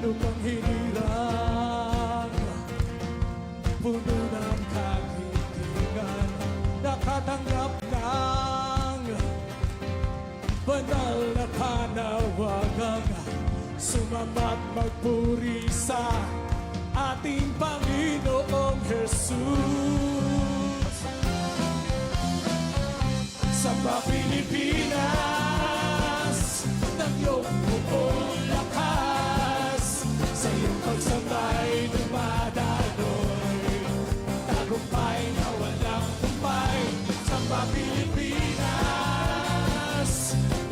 lupang hinirang, puno ng kahilingan, nakatanggap ng banal na panawagang sumamat magpuri sa ating Panginoong Jesus. Sa Pilipinas, ng iyong buong lakas, sa iyong pagsabay dumadaloy, tagumpay na walang humpay. Sa Pilipinas,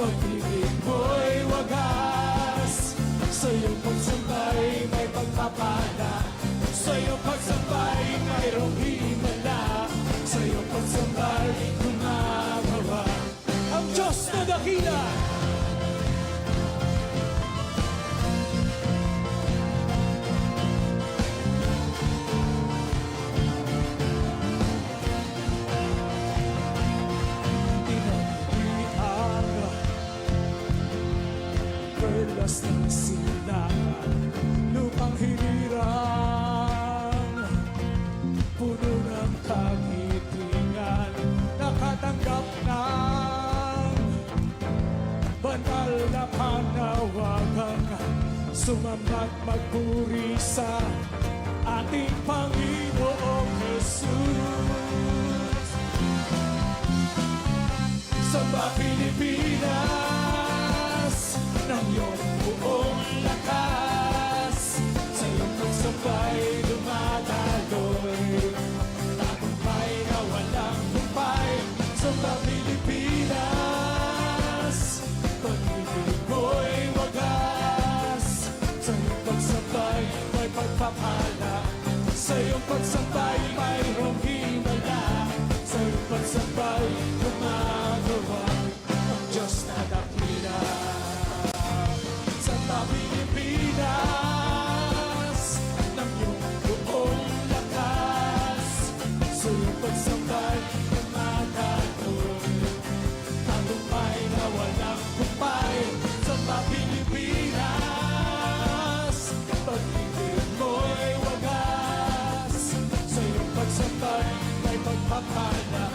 pag-ibig mo'y wagas, sa iyong pagsabay may pagpapala, sa iyong pagsabay mayroong himala, sa iyong pagsabay gumagawa ang Diyos na dakila. Perlas ng silangan, lupang hinirang, puno ng kagitingan, nakatanggap ng banal na panawagang sumamat magpuri sa ating Panginoong Jesus. Sa Pilipinas, ng iyong buong lakas, sa iyong pagsabay dumadaloy, tagumpay na walang humpay. Sa Pilipinas, pag-ibig mo'y wagas, sa iyong pagsabay may pagpapala, sa iyong pagsabay mayroong himala, sa iyong pagsabay gumagawa ang Diyos na dakila. Sa Pilipinas, ng iyong buong lakas, sa iyong pagsabay dumadaloy, tagumpay na walang humpay. Sa Pilipinas, pag-ibig mo'y wagas, sa iyong pagsabay may pagpapala,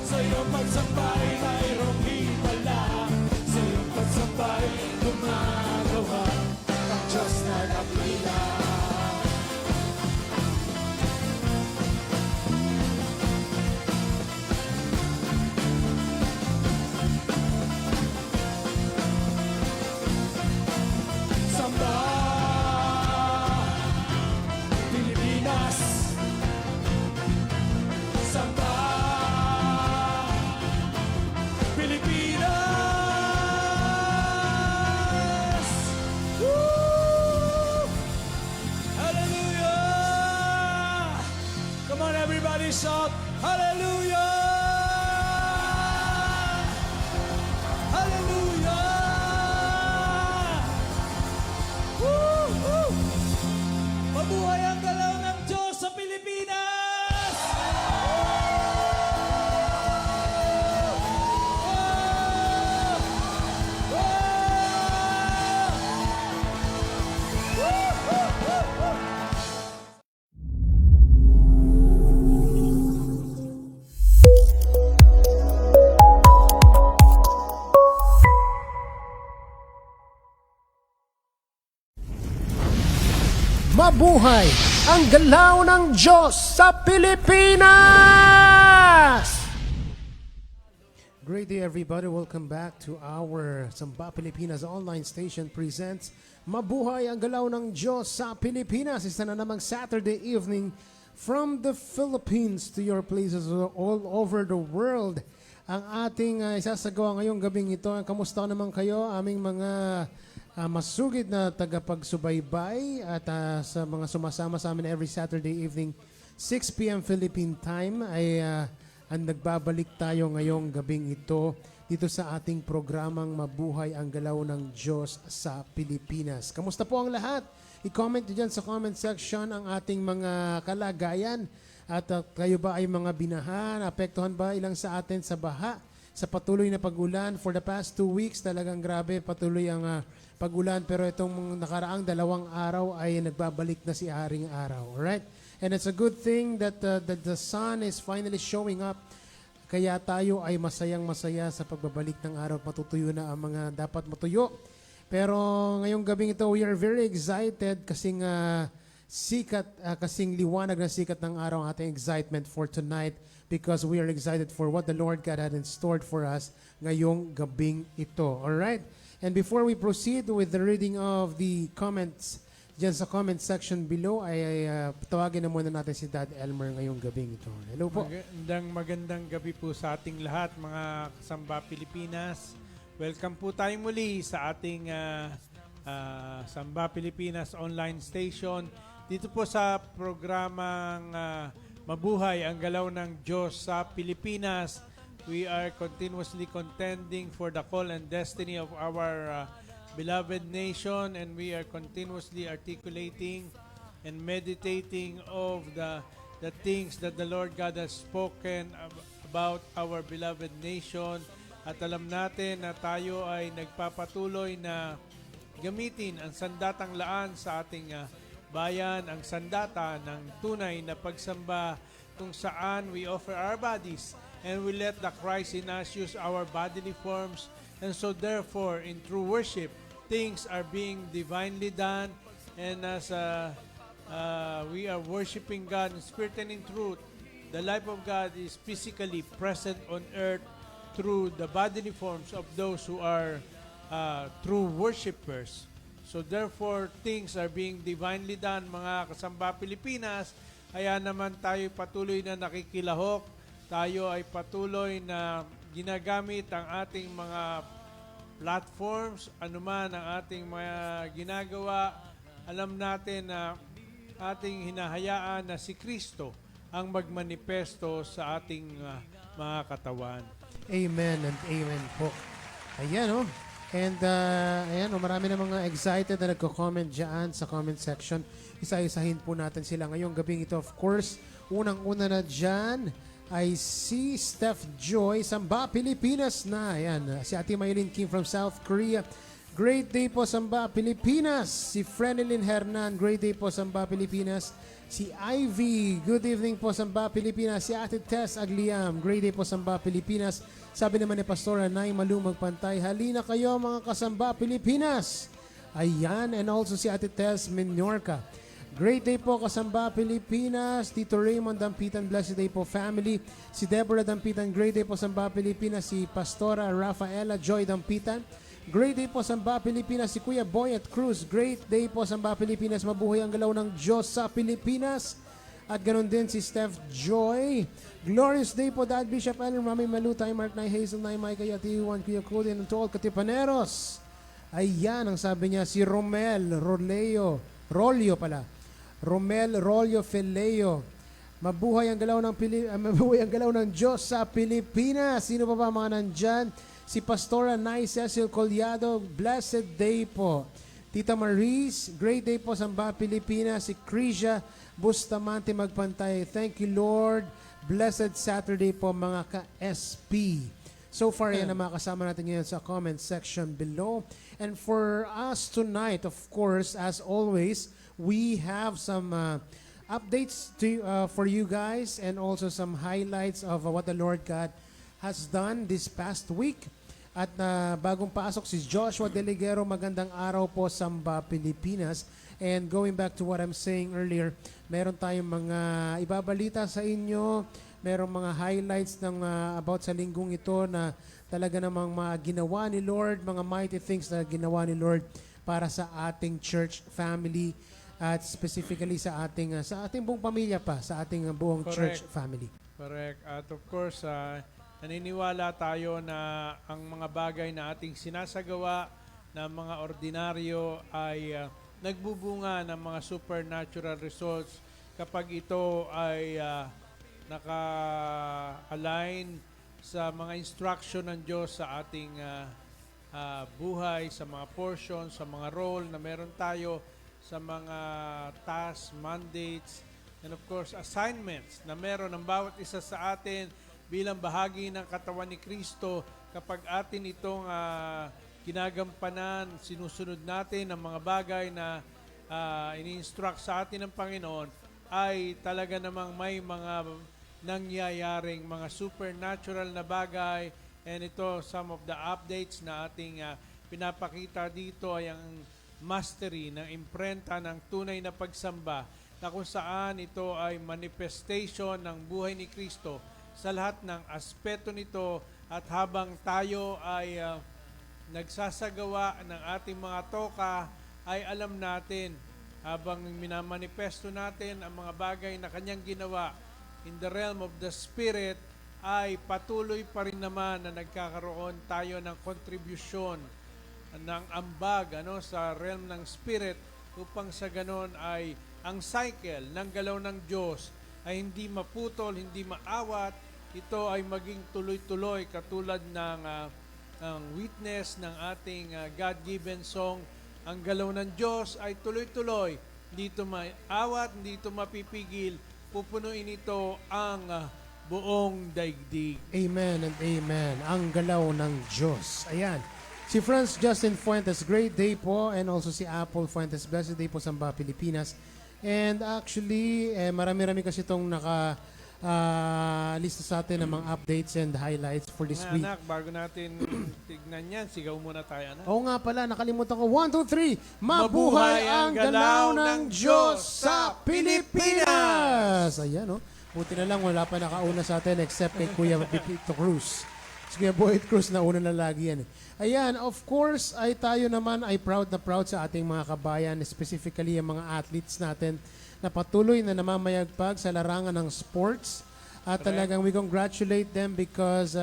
sa iyong pagsabay mayroong himala, sa iyong pagsabay gumagawa ang Diyos na dakila. Samba Pilipinas, samba Pilipinas. Woo! Hallelujah! Come on, everybody, shout hallelujah! Hallelujah! Woo! Woo! Mabuhay ang galaw ng Diyos sa Pilipinas! Mabuhay ang galaw ng Diyos sa Pilipinas! Great day, everybody. Welcome back to our Samba Pilipinas online station presents Mabuhay ang galaw ng Diyos sa Pilipinas. Isa na namang Saturday evening from the Philippines to your places all over the world. Ang ating isasagawa ngayong gabing ito. Kamusta naman kayo, aming mga masugid na tagapagsubaybay at sa mga sumasama sa amin every Saturday evening 6 p.m. Philippine time ay ang nagbabalik tayo ngayong gabing ito dito sa ating programang Mabuhay ang Galaw ng Diyos sa Pilipinas. Kamusta po ang lahat? I-comment nyo dyan sa comment section ang ating mga kalagayan at kayo ba ay mga binaha, apektuhan ba ilang sa atin sa baha sa patuloy na pag-ulan. For the past 2 weeks, talagang grabe, patuloy ang pag-ulan. Pero itong nakaraang 2 araw ay nagbabalik na si Haring Araw. Alright? And it's a good thing that the sun is finally showing up. Kaya tayo ay masayang-masaya sa pagbabalik ng araw. Matutuyo na ang mga dapat matuyo. Pero ngayong gabing ito, we are very excited kasing kasing liwanag na sikat ng araw ang ating excitement for tonight because we are excited for what the Lord God had in store for us ngayong gabing ito. Alright? And before we proceed with the reading of the comments, dyan sa comment section below, ay tawagin na muna natin si Dad Elmer ngayong gabing ito. Hello po. Magandang gabi po sa ating lahat, mga kasamba Pilipinas. Welcome po tayo muli sa ating Samba Pilipinas online station. Dito po sa programang Mabuhay ang Galaw ng Diyos sa Pilipinas. We are continuously contending for the call and destiny of our beloved nation, and we are continuously articulating and meditating of the things that the Lord God has spoken about our beloved nation. At alam natin na tayo ay nagpapatuloy na gamitin ang sandatang laan sa ating bayan, ang sandata ng tunay na pagsamba kung saan we offer our bodies and we let the Christ in us use our bodily forms. And so therefore, in true worship, things are being divinely done. And as we are worshiping God in spirit and in truth, the life of God is physically present on earth through the bodily forms of those who are true worshipers. So therefore, things are being divinely done, mga kasamba Pilipinas. Kaya naman tayo patuloy na nakikilahok. Tayo ay patuloy na ginagamit ang ating mga platforms, anuman ang ating mga ginagawa. Alam natin na ating hinahayaan na si Kristo ang magmanifesto sa ating mga katawan. Amen and amen po. Ayan oh. And ayan, marami na mga excited na nagko-comment dyan sa comment section. Isa-isahin po natin sila ngayong gabing ito. Of course, unang-una na dyan ay si Steph Joy, Samba, Pilipinas na. Ayan, si Ate Maylin Kim from South Korea. Great day po, Samba, Pilipinas. Si Frenelyn Hernan, great day po, Samba, Pilipinas. Si Ivy, good evening po, Samba, Pilipinas. Si Ate Tess Agliam, great day po, Samba, Pilipinas. Sabi naman ni Pastora Nay Malumag Pantay, halina kayo mga kasamba Pilipinas. Ayan, and also si Ate Tess Minorca. Great day po kasamba Pilipinas. Tito Raymond Dampitan, blessed day po family. Si Deborah Dampitan, great day po Samba Pilipinas. Si Pastora Rafaela Joy Dampitan, great day po Samba Pilipinas. Si Kuya Boyet Cruz, great day po Samba Pilipinas. Mabuhay ang galaw ng Diyos sa Pilipinas. At ganoon din si Steph Joy. Glorious day po, Dad Bishop Allen, Mami Malu, Tay Mark, Nay Hazel, Nay Mike, Ati Juan, Kuya Cody, and to all Katipaneros. Ayan, ang sabi niya, si Romel Rolio pala. Romel Rolio Feleo. Mabuhay ang galaw ng Diyos sa Pilipinas. Sino pa ba mga nandyan? Si Pastora Nay Cecil Collado, blessed day po. Tita Maris, great day po Samba Pilipinas. Si Krisha Bustamante Magpantay, thank you Lord. Blessed Saturday po mga ka-SP. So far, yan ang mga kasama natin ngayon sa comment section below. And for us tonight, of course, as always, we have some updates for you guys and also some highlights of what the Lord God has done this past week. At bagong pasok si Joshua Deligero, magandang araw po Samba Pilipinas. And going back to what I'm saying earlier, meron tayong mga ibabalita sa inyo, merong mga highlights ng about sa linggong ito na talaga namang mga ginawa ni Lord, mga mighty things na ginawa ni Lord para sa ating church family at specifically sa ating buong pamilya pa, sa ating buong Correct. church family. Correct. At of course, naniniwala tayo na ang mga bagay na ating sinasagawa na mga ordinaryo ay nagbubunga ng mga supernatural results kapag ito ay naka-align sa mga instruction ng Diyos sa ating buhay, sa mga portions, sa mga role na meron tayo, sa mga tasks, mandates, and of course, assignments na meron ng bawat isa sa atin bilang bahagi ng katawan ni Kristo kapag atin itong ginagampanan, sinusunod natin ang mga bagay na ini-instruct sa atin ng Panginoon, ay talaga namang may mga nangyayaring mga supernatural na bagay. And ito, some of the updates na ating pinapakita dito ay ang mastery ng imprenta ng tunay na pagsamba, na kung saan ito ay manifestation ng buhay ni Kristo sa lahat ng aspeto nito. At habang tayo ay nagsasagawa ng ating mga toka, ay alam natin, habang minamanifesto natin ang mga bagay na kanyang ginawa in the realm of the Spirit, ay patuloy pa rin naman na nagkakaroon tayo ng kontribusyon ng ambag sa realm ng Spirit, upang sa ganon ay ang cycle ng galaw ng Diyos ay hindi maputol, hindi maawat. Ito ay maging tuloy-tuloy, katulad ng ang witness ng ating God-given song. Ang galaw ng Diyos ay tuloy-tuloy, hindi ito maawat, hindi ito mapipigil. Pupunuin ito ang buong daigdig. Amen and amen. Ang galaw ng Diyos. Ayan. Si Franz Justin Fuentes, great day po. And also si Apple Fuentes, blessed day po sa Samba, Pilipinas. And actually, marami-rami kasi itong lista sa atin ng mga updates and highlights for this week. Anak, bago natin tignan yan, sigaw muna tayo, anak. Oo nga pala, nakalimutan ko. 1, 2, 3. Mabuhay ang galaw ng Diyos sa Pilipinas! Ayan, oh. Buti na lang, wala pa nakauna sa atin except kay Kuya Pipito Cruz. Si Kuya Boyd Cruz, nauna na lagi yan. Ayan, of course, ay tayo naman ay proud na proud sa ating mga kabayan, specifically ang mga athletes natin na patuloy na namamayagpag sa larangan ng sports. At talagang we congratulate them because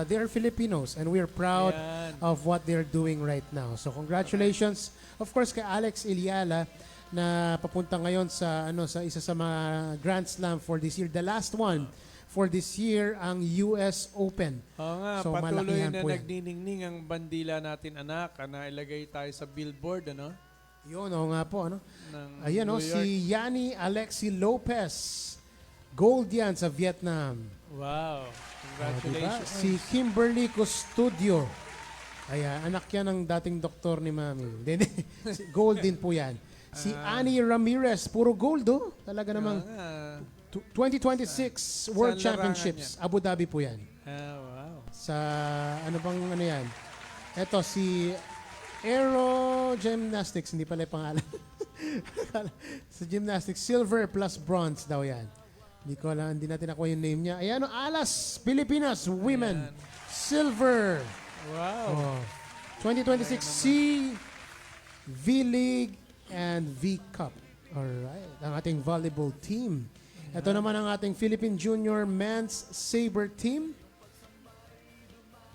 they are Filipinos and we are proud of what they're doing right now. So congratulations, of course, kay Alex Iliala, na papunta ngayon sa sa isa sa mga Grand Slam for this year. The last one for this year, ang US Open. Oo nga, So, patuloy malakihan na po yan. nagniningning ang bandila natin, anak, na ilagay tayo sa billboard, Yun, oo nga po. ng Ayan, New si York. Yanni Alexi Lopez. Gold yan sa Vietnam. Wow, Diba? congratulations. Si Kimberly Custodio. Ayan, anak yan ng dating doktor ni Mami. Hindi. Gold din po yan. Si Annie Ramirez, puro gold, oh. Talaga namang 2026 World Saan larangan Championships, Abu Dhabi po yan. Wow. Sa, ano yan? Eto, si Aero Gymnastics, hindi pala yung pangalan. Sa gymnastics, silver plus bronze daw yan. Hindi natin nakuha yung name niya. Ayan, Alas, Pilipinas, women, silver. Wow. Oh. 2026 C, V-League, and V-Cup. Alright, ang ating volleyball team. Ito naman ang ating Philippine Junior Men's Saber Team.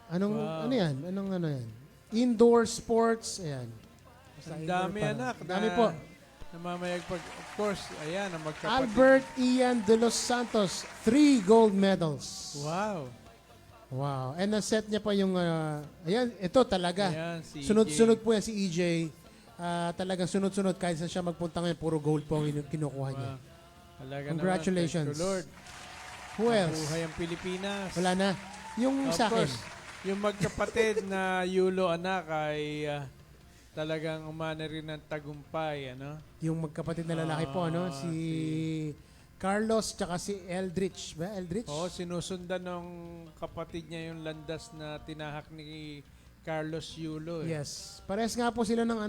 Ano yan? Anong yan? Indoor sports. Ayan. Ang dami, anak. Ang dami po. Namamayagpag. Of course, ayan, ang magkapatid. Albert Ian de los Santos, 3 gold medals. Wow. Wow. And na-set niya pa yung, ayan, ito talaga. Ayan, si Sunod-sunod po yan si EJ. Talagang sunod-sunod kahit saan siya magpunta ngayon, puro gold po ang kinukuha niya. Talaga Congratulations. Naman, thank you, Lord. Who else? Buhay ang Pilipinas. Wala na. Yung Of sa akin. course, yung magkapatid na Yulo, anak, ay talagang umana rin ng tagumpay, Yung magkapatid na lalaki po, si Carlos tsaka si Eldridge. Ba? Eldridge? Oo, sinusundan ng kapatid niya yung landas na tinahak ni Carlos Yulo. Yes. Parehas nga po sila ng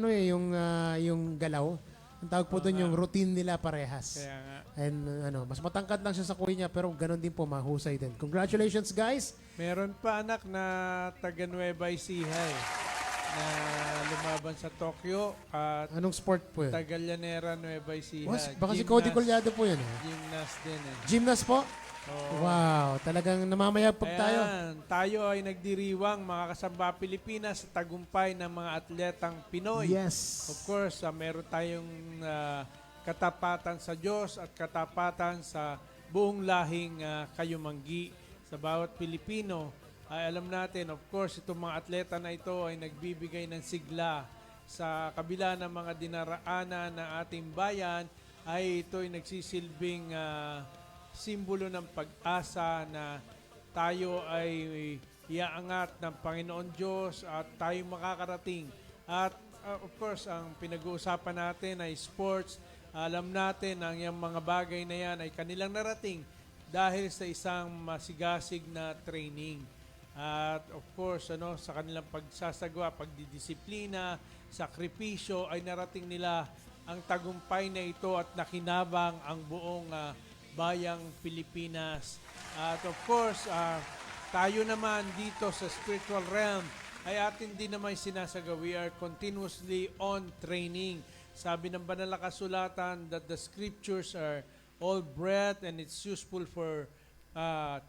yung galaw. Ang tawag po doon yung routine nila parehas. Kaya nga. And mas matangkad lang siya sa kuya niya pero ganun din po, mahusay din. Congratulations guys! Meron pa, anak, na taga Nueva Ecija na lumaban sa Tokyo at Anong sport po yun? taga Llanera, Nueva Ecija. Baka si Cody Collado po yun. Gymnast din Gymnast po? Oo. Wow, talagang namamayagpag tayo. Ayan, tayo ay nagdiriwang, mga kasamba Pilipinas, sa tagumpay ng mga atletang Pinoy. Yes. Of course, meron tayong katapatan sa Diyos at katapatan sa buong lahing kayumanggi. Sa bawat Pilipino ay alam natin, of course, itong mga atleta na ito ay nagbibigay ng sigla sa kabila ng mga dinaraanan ng ating bayan. Ay ito ay nagsisilbing simbolo ng pag-asa na tayo ay iaangat ng Panginoon Diyos at tayo makakarating. At of course, ang pinag-uusapan natin ay sports. Alam natin ang yung mga bagay na yan ay kanilang narating dahil sa isang masigasig na training. At of course, sa kanilang pagsasagawa, pagdidisiplina, sakripisyo, ay narating nila ang tagumpay na ito at nakinabang ang buong bayang Pilipinas. At of course, tayo naman dito sa spiritual realm ay atin din naman sinasagawa. We are continuously on training. Sabi ng banal na kasulatan that the scriptures are all breath and it's useful for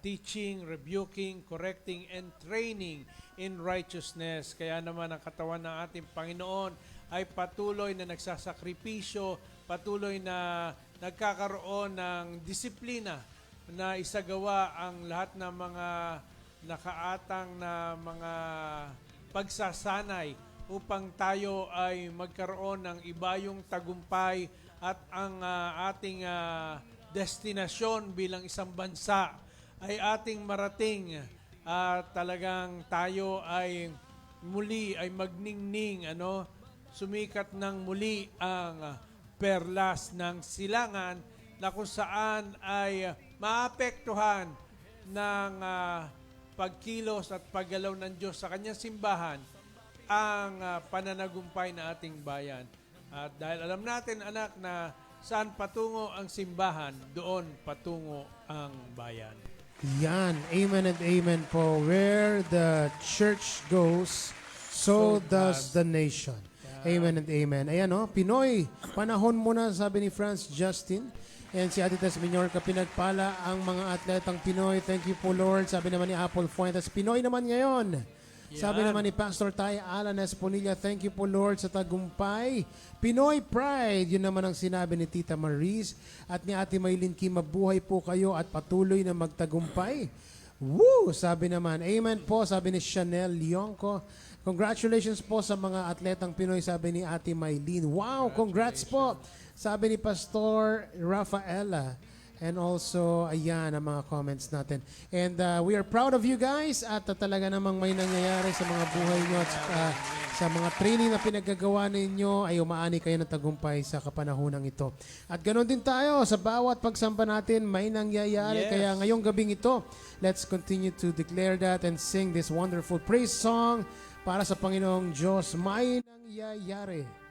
teaching, rebuking, correcting, and training in righteousness. Kaya naman ang katawan ng ating Panginoon ay patuloy na nagsasakripisyo, patuloy na nagkakaroon ng disiplina na isagawa ang lahat ng mga nakaatang na mga pagsasanay upang tayo ay magkaroon ng ibayong tagumpay at ang ating destinasyon bilang isang bansa ay ating marating at talagang tayo ay muli ay magningning, sumikat ng muli ang perlas ng silangan na kung saan ay maapektuhan ng pagkilos at paggalaw ng Diyos sa kanyang simbahan ang pananagumpay na ating bayan. At dahil alam natin, anak, na saan patungo ang simbahan, doon patungo ang bayan. Yan. Amen and amen po. Where the church goes, so does the nation. Amen and amen. Ayan Pinoy, panahon mo na, sabi ni Franz Justin. And si Ate Tess Minorca, pinagpala ang mga atletang Pinoy. Thank you po, Lord. Sabi naman ni Apple Fuentes, Pinoy naman ngayon. Sabi naman ni Pastor Tay Alan Esponilla, thank you po, Lord, sa tagumpay. Pinoy Pride, yun naman ang sinabi ni Tita Maris at ni Ate Maylin Kim, mabuhay po kayo at patuloy na magtagumpay. Woo! Sabi naman, amen po, sabi ni Chanel Lionco. Congratulations po sa mga atletang Pinoy, sabi ni Ate Maylin. Wow, congrats po, sabi ni Pastor Rafaela. And also, ayan ang mga comments natin. And we are proud of you guys at talaga namang may nangyayari sa mga buhay nyo at sa mga training na pinaggagawa ninyo ay umaani kayo ng tagumpay sa kapanahonang ito. At ganoon din tayo sa bawat pagsamba natin may nangyayari. Yes. Kaya ngayong gabing ito, let's continue to declare that and sing this wonderful praise song para sa Panginoong Diyos. May nangyayari.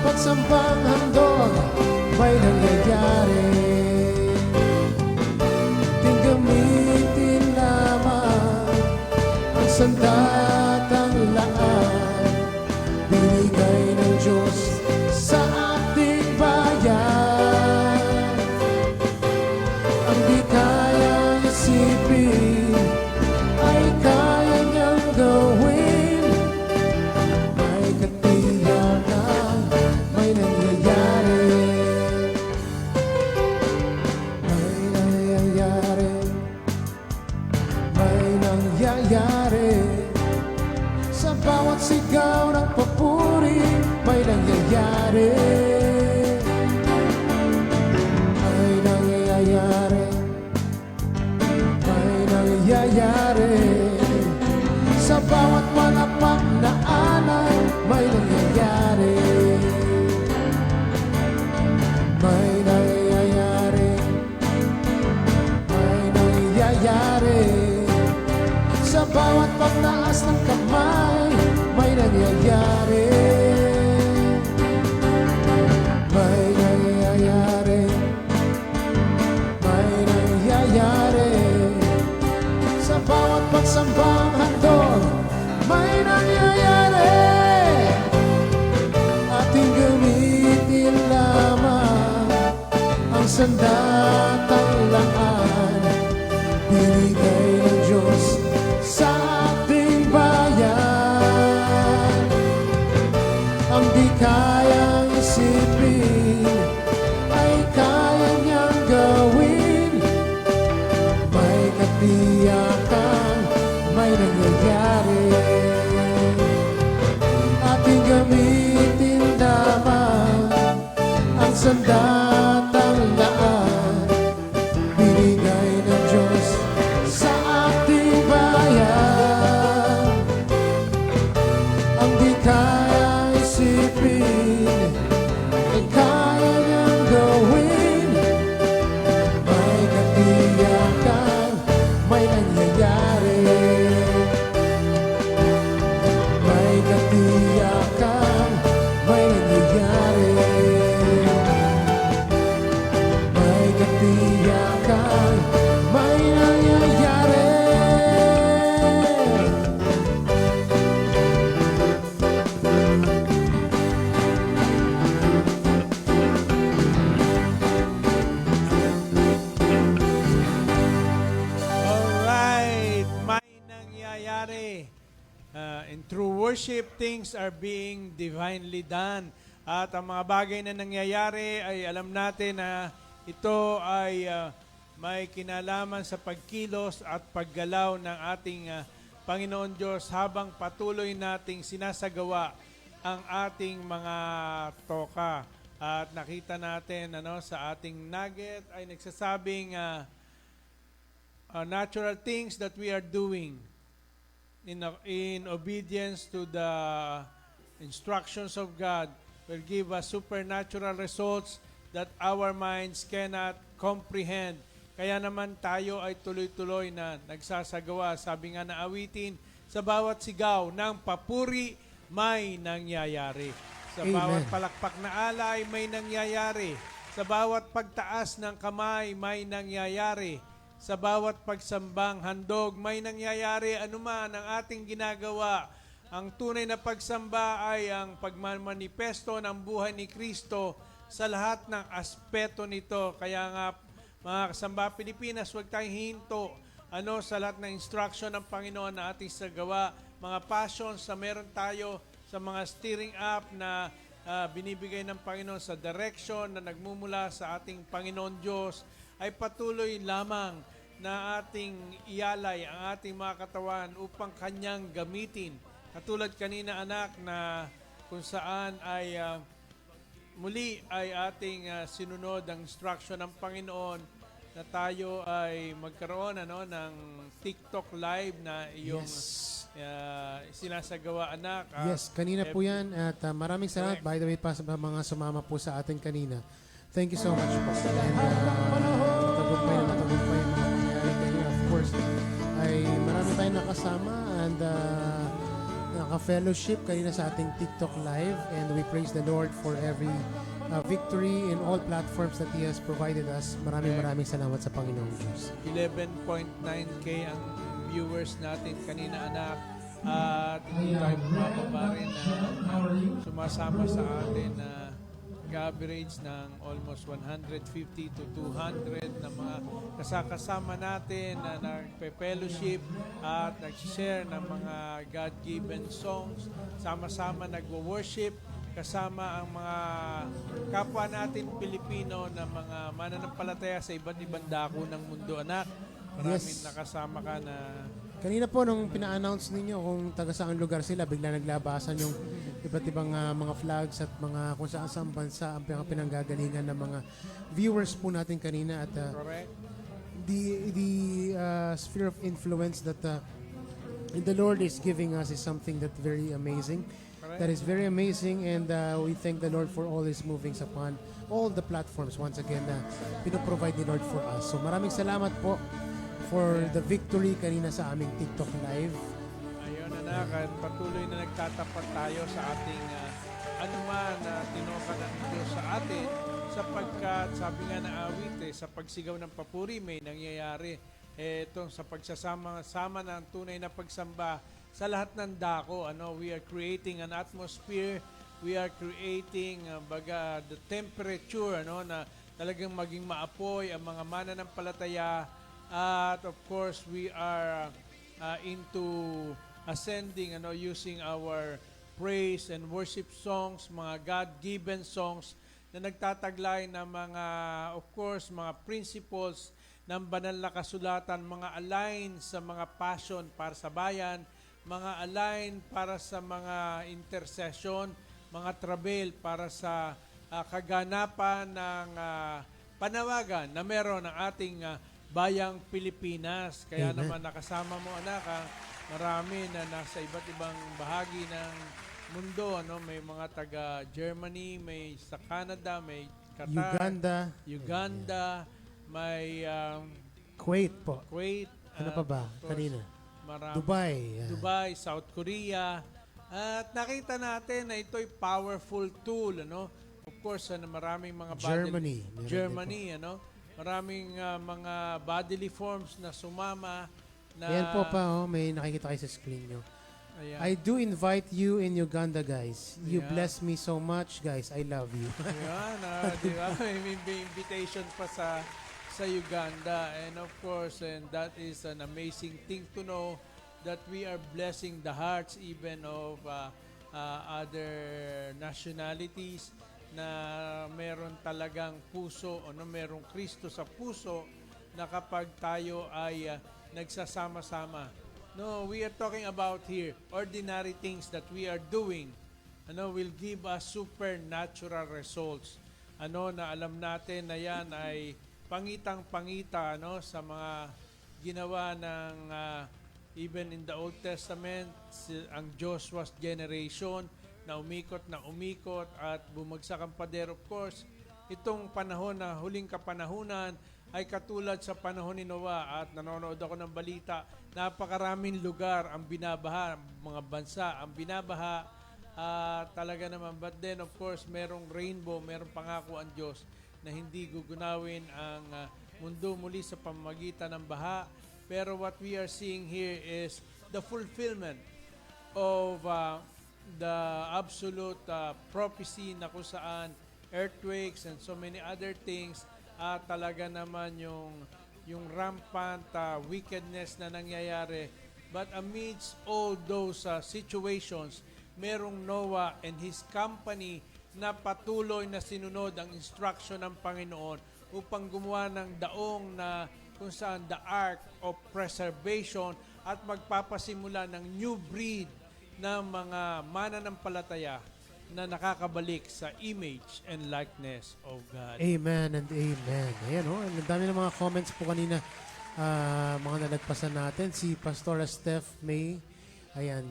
Pagsambang handog, may nangyayari. Ting gamitin lamang ang sandatang laan, binigay ng Diyos sa ating bayan. Ang di kayang isipin ay kaya niyang gawin. May katiyakan, may nangyayari. May nangyayari. May nangyayari. Sa bawat sigaw ng papuri, may nangyayari. Sa bawat malapak na alay, may nangyayari. May nangyayari. May nangyayari. Sa bawat pagtaas ng kamay, may nangyayari. May nangyayari. May nangyayari. Sa bawat pagsambang handog, may nangyayari. Ating gamitin lamang ang sandatang laan, binigay ng Diyos sa ating bayan. Ang di kayang isipin ay kaya niyang gawin. May katiyakan, may nangyayari. Ating gamitin lamang ang sandatang laan, binigay ng Diyos sa ating bayan. Ang di kaya isipin ay kaya niyang gawin. May katiyakan, may nangyayari. May katiyakan, may nangyayari. May katiyakan, may nangyayari. Alright, may nangyayari. In true worship, things are being divinely done. At ang mga bagay na nangyayari ay alam natin na ito ay may kinalaman sa pagkilos at paggalaw ng ating Panginoon Diyos habang patuloy nating sinasagawa ang ating mga toka. At nakita natin sa ating nugget ay nagsasabing natural things that we are doing in obedience to the instructions of God will give us supernatural results that our minds cannot comprehend. Kaya naman tayo ay tuloy-tuloy na nagsasagawa. Sabi nga na awitin, sa bawat sigaw ng papuri, may nangyayari. Sa Amen. bawat palakpak na alay, may nangyayari. Sa bawat pagtaas ng kamay, may nangyayari. Sa bawat pagsambang handog, may nangyayari. Anuman ang ating ginagawa, ang tunay na pagsamba ay ang pagmamanifesto ng buhay ni Kristo sa lahat ng aspeto nito. Kaya nga, mga kasamba Pilipinas, huwag tayong hinto sa lahat ng instruction ng Panginoon na ating sagawa. Mga passions na meron tayo sa mga steering up na binibigay ng Panginoon sa direction na nagmumula sa ating Panginoon Diyos, ay patuloy lamang na ating ialay ang ating mga katawan upang Kanyang gamitin. Katulad kanina anak na kung saan ay muli ay ating sinunod ang instruction ng Panginoon na tayo ay magkaroon ng TikTok live na iyong sinasagawa anak. Yes, kanina po yan. At maraming salamat. By the way, pa sa mga sumama po sa atin kanina. Thank you so much po. And matagumpay na matagumpay ang mga pangyayari kanina. Of course, ay marami tayong nakasama and naka-fellowship kanina sa ating TikTok live. And we praise the Lord for every victory in all platforms that He has provided us. Maraming salamat sa Panginoong Diyos. 11.9K ang viewers natin kanina anak. At hindi tayo bumababa rin na sumasama sa atin na average ng almost 150 to 200 na mga kasakasama natin na nagpe-fellowship at nag-share ng mga God-given songs. Sama-sama nagwo-worship kasama ang mga kapwa natin Pilipino na mga mananampalataya sa iba't ibang dako ng mundo anak. Maraming nakasama ka na. Kanina po nung pina-announce ninyo kung taga saang lugar sila, bigla naglabasan yung iba't ibang mga flags at mga kung saan bansa ang pinanggagalingan ng mga viewers po natin kanina at Correct. the sphere of influence that And the Lord is giving us is something that very amazing. That is very amazing, and we thank the Lord for all His movings upon all the platforms once again na pinoprovide ni Lord for us. So maraming salamat po for the victory kanina sa aming TikTok live. Ayun, anak, at patuloy na nagtatapat tayo sa ating anuman na tinoka ng Diyos sa atin, sapagkat sabi nga na awit, sa pagsigaw ng papuri may nangyayari. Itong sa pagsasama-sama ng tunay na pagsamba sa lahat ng dako, we are creating an atmosphere, we are creating the temperature, na talagang maging maapoy ang mga mananampalataya, at of course we are into ascending, using our praise and worship songs, mga God-given songs na nagtataglay ng mga, of course, mga principles ng banal na kasulatan, mga align sa mga passion para sa bayan, mga align para sa mga intercession, mga travel para sa kaganapan ng panawagan na meron ng ating bayang Pilipinas. Kaya Amen. naman nakasama mo, anak, marami na nasa iba't ibang bahagi ng mundo. May mga taga Germany, may sa Canada, may Qatar, Uganda, may Kuwait po. Kuwait. Ano pa ba? of course, Kanina. marami. Dubai. Dubai, South Korea. At nakita natin na ito'y powerful tool, Of course, maraming mga Germany. Meron Germany, Maraming mga bodily forms na sumama na Ayan po pa, may nakikita kayo sa screen nyo. Ayan. I do invite you in Uganda, guys. You Yeah. bless me so much, guys. I love you. Ayan, di ba? May invitation pa sa Uganda, and of course, and that is an amazing thing to know that we are blessing the hearts even of other nationalities, na meron talagang puso, merong Kristo sa puso, na kapag tayo ay nagsasama-sama. No, we are talking about here ordinary things that we are doing, will give us supernatural results. Na alam natin na yan ay pangitang-pangita, sa mga ginawa ng even in the Old Testament, ang Joshua's generation na umikot at bumagsak ang pader. Of course, itong panahon na huling kapanahunan ay katulad sa panahon ni Noah, at nanonood ako ng balita, napakaraming lugar ang binabaha, mga bansa ang binabaha, talaga naman. But then, of course, merong rainbow, merong pangako ang Diyos na hindi gugunawin ang mundo muli sa pamamagitan ng baha. Pero what we are seeing here is the fulfillment of the absolute prophecy na kung saan earthquakes and so many other things, talaga naman yung rampant wickedness na nangyayari. But amidst all those situations, merong Noah and his company na patuloy na sinunod ang instruction ng Panginoon upang gumawa ng daong na kung saan the ark of preservation, at magpapasimula ng new breed ng mga mananampalataya na nakakabalik sa image and likeness of God. Amen and amen. Ayan, ang dami ng mga comments po kanina, mga nalagpasan natin. Si Pastora Steph May, ayan,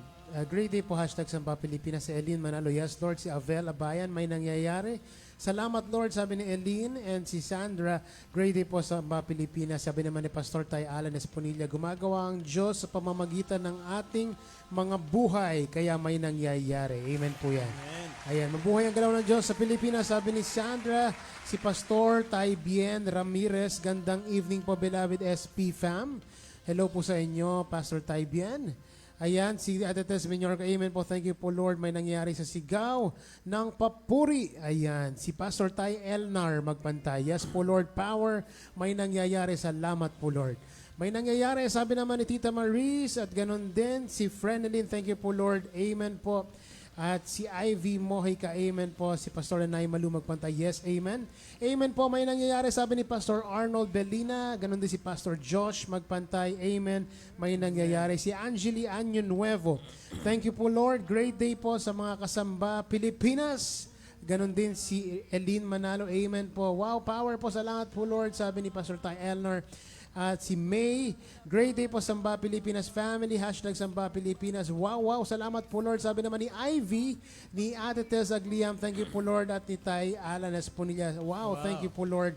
great day po, #Samba Pilipinas. Si Eileen Manalo, yes Lord. Si Avel Abayan, may nangyayari. Salamat Lord, sabi ni Eileen. And si Sandra, great day po sa Samba Pilipinas. Sabi naman ni Pastor Tay Alan Esponilla, gumagawa ang Diyos sa pamamagitan ng ating mga buhay, kaya may nangyayari. Amen po yan. Amen. Ayan, mabuhay ang galaw ng Diyos sa Pilipinas, sabi ni Sandra. Si Pastor Tay Bien Ramirez, gandang evening po, beloved SP fam. Hello po sa inyo, Pastor Tay Bien. Ayan, si Ate Tess Minorca, amen po, thank you po Lord, may nangyari sa sigaw ng papuri. Ayan, si Pastor Tay Elnar magpantay, yes po Lord, power, may nangyayari, salamat po Lord. May nangyayari, sabi naman ni Tita Maris, at ganun din, si Frenelyn, thank you po Lord, amen po. At si Ivy Mojica, amen po. Si Pastor Nay Malu magpantay, yes, amen. Amen po, may nangyayari, sabi ni Pastor Arnold Belina. Ganon din si Pastor Josh magpantay, amen. May nangyayari. Si Angeli Anyo Nuevo, thank you po Lord. Great day po sa mga kasamba Pilipinas. Ganon din si Eileen Manalo, amen po. Wow, power po, salamat po Lord, sabi ni Pastor Ty Elner. At si May, great day po Samba Pilipinas family, hashtag Samba Pilipinas. Wow, wow, salamat po Lord. Sabi naman ni Ivy, ni Ate Tess Agliam, thank you po Lord. At ni Tay Alan Esponilla, wow, thank you po Lord.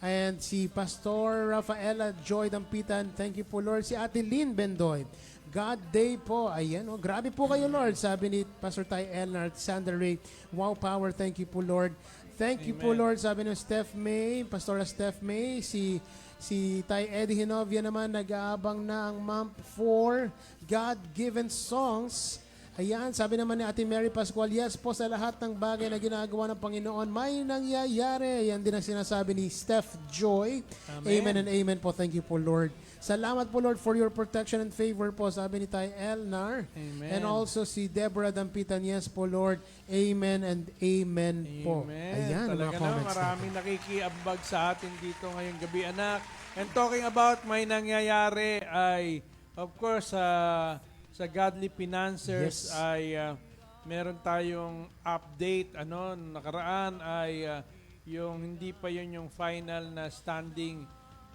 And si Pastor Rafaela Joy Dampitan, thank you po Lord. Si Ate Lynn Bendoy, God Day po. Ayan, oh, grabe po kayo Lord. Sabi ni Pastor Tay Elnar at Sander Ray, wow power, thank you po Lord. Thank you po Lord. Sabi ng Steph May, Pastora Steph May, si Tay Eddie Hinovia naman, nag-aabang na ang month for God-given songs. Ayan, sabi naman ni Ate Mary Pascual, yes po sa lahat ng bagay na ginagawa ng Panginoon, may nangyayari. Yan din ang sinasabi ni Steph Joy. Amen and amen po. Thank you po Lord. Salamat po Lord for your protection and favor po, sabi ni Tay Elnar. Amen. And also si Deborah Dampitan, yes po Lord. Amen and amen po. Amen. Ayan, Talaga mga na, comments maraming nakikiambag sa atin dito ngayong gabi, anak. And talking about may nangyayari ay, of course, sa Godly Financiers Yes. ay meron tayong update. Nakaraan ay yung hindi pa yun yung final na standing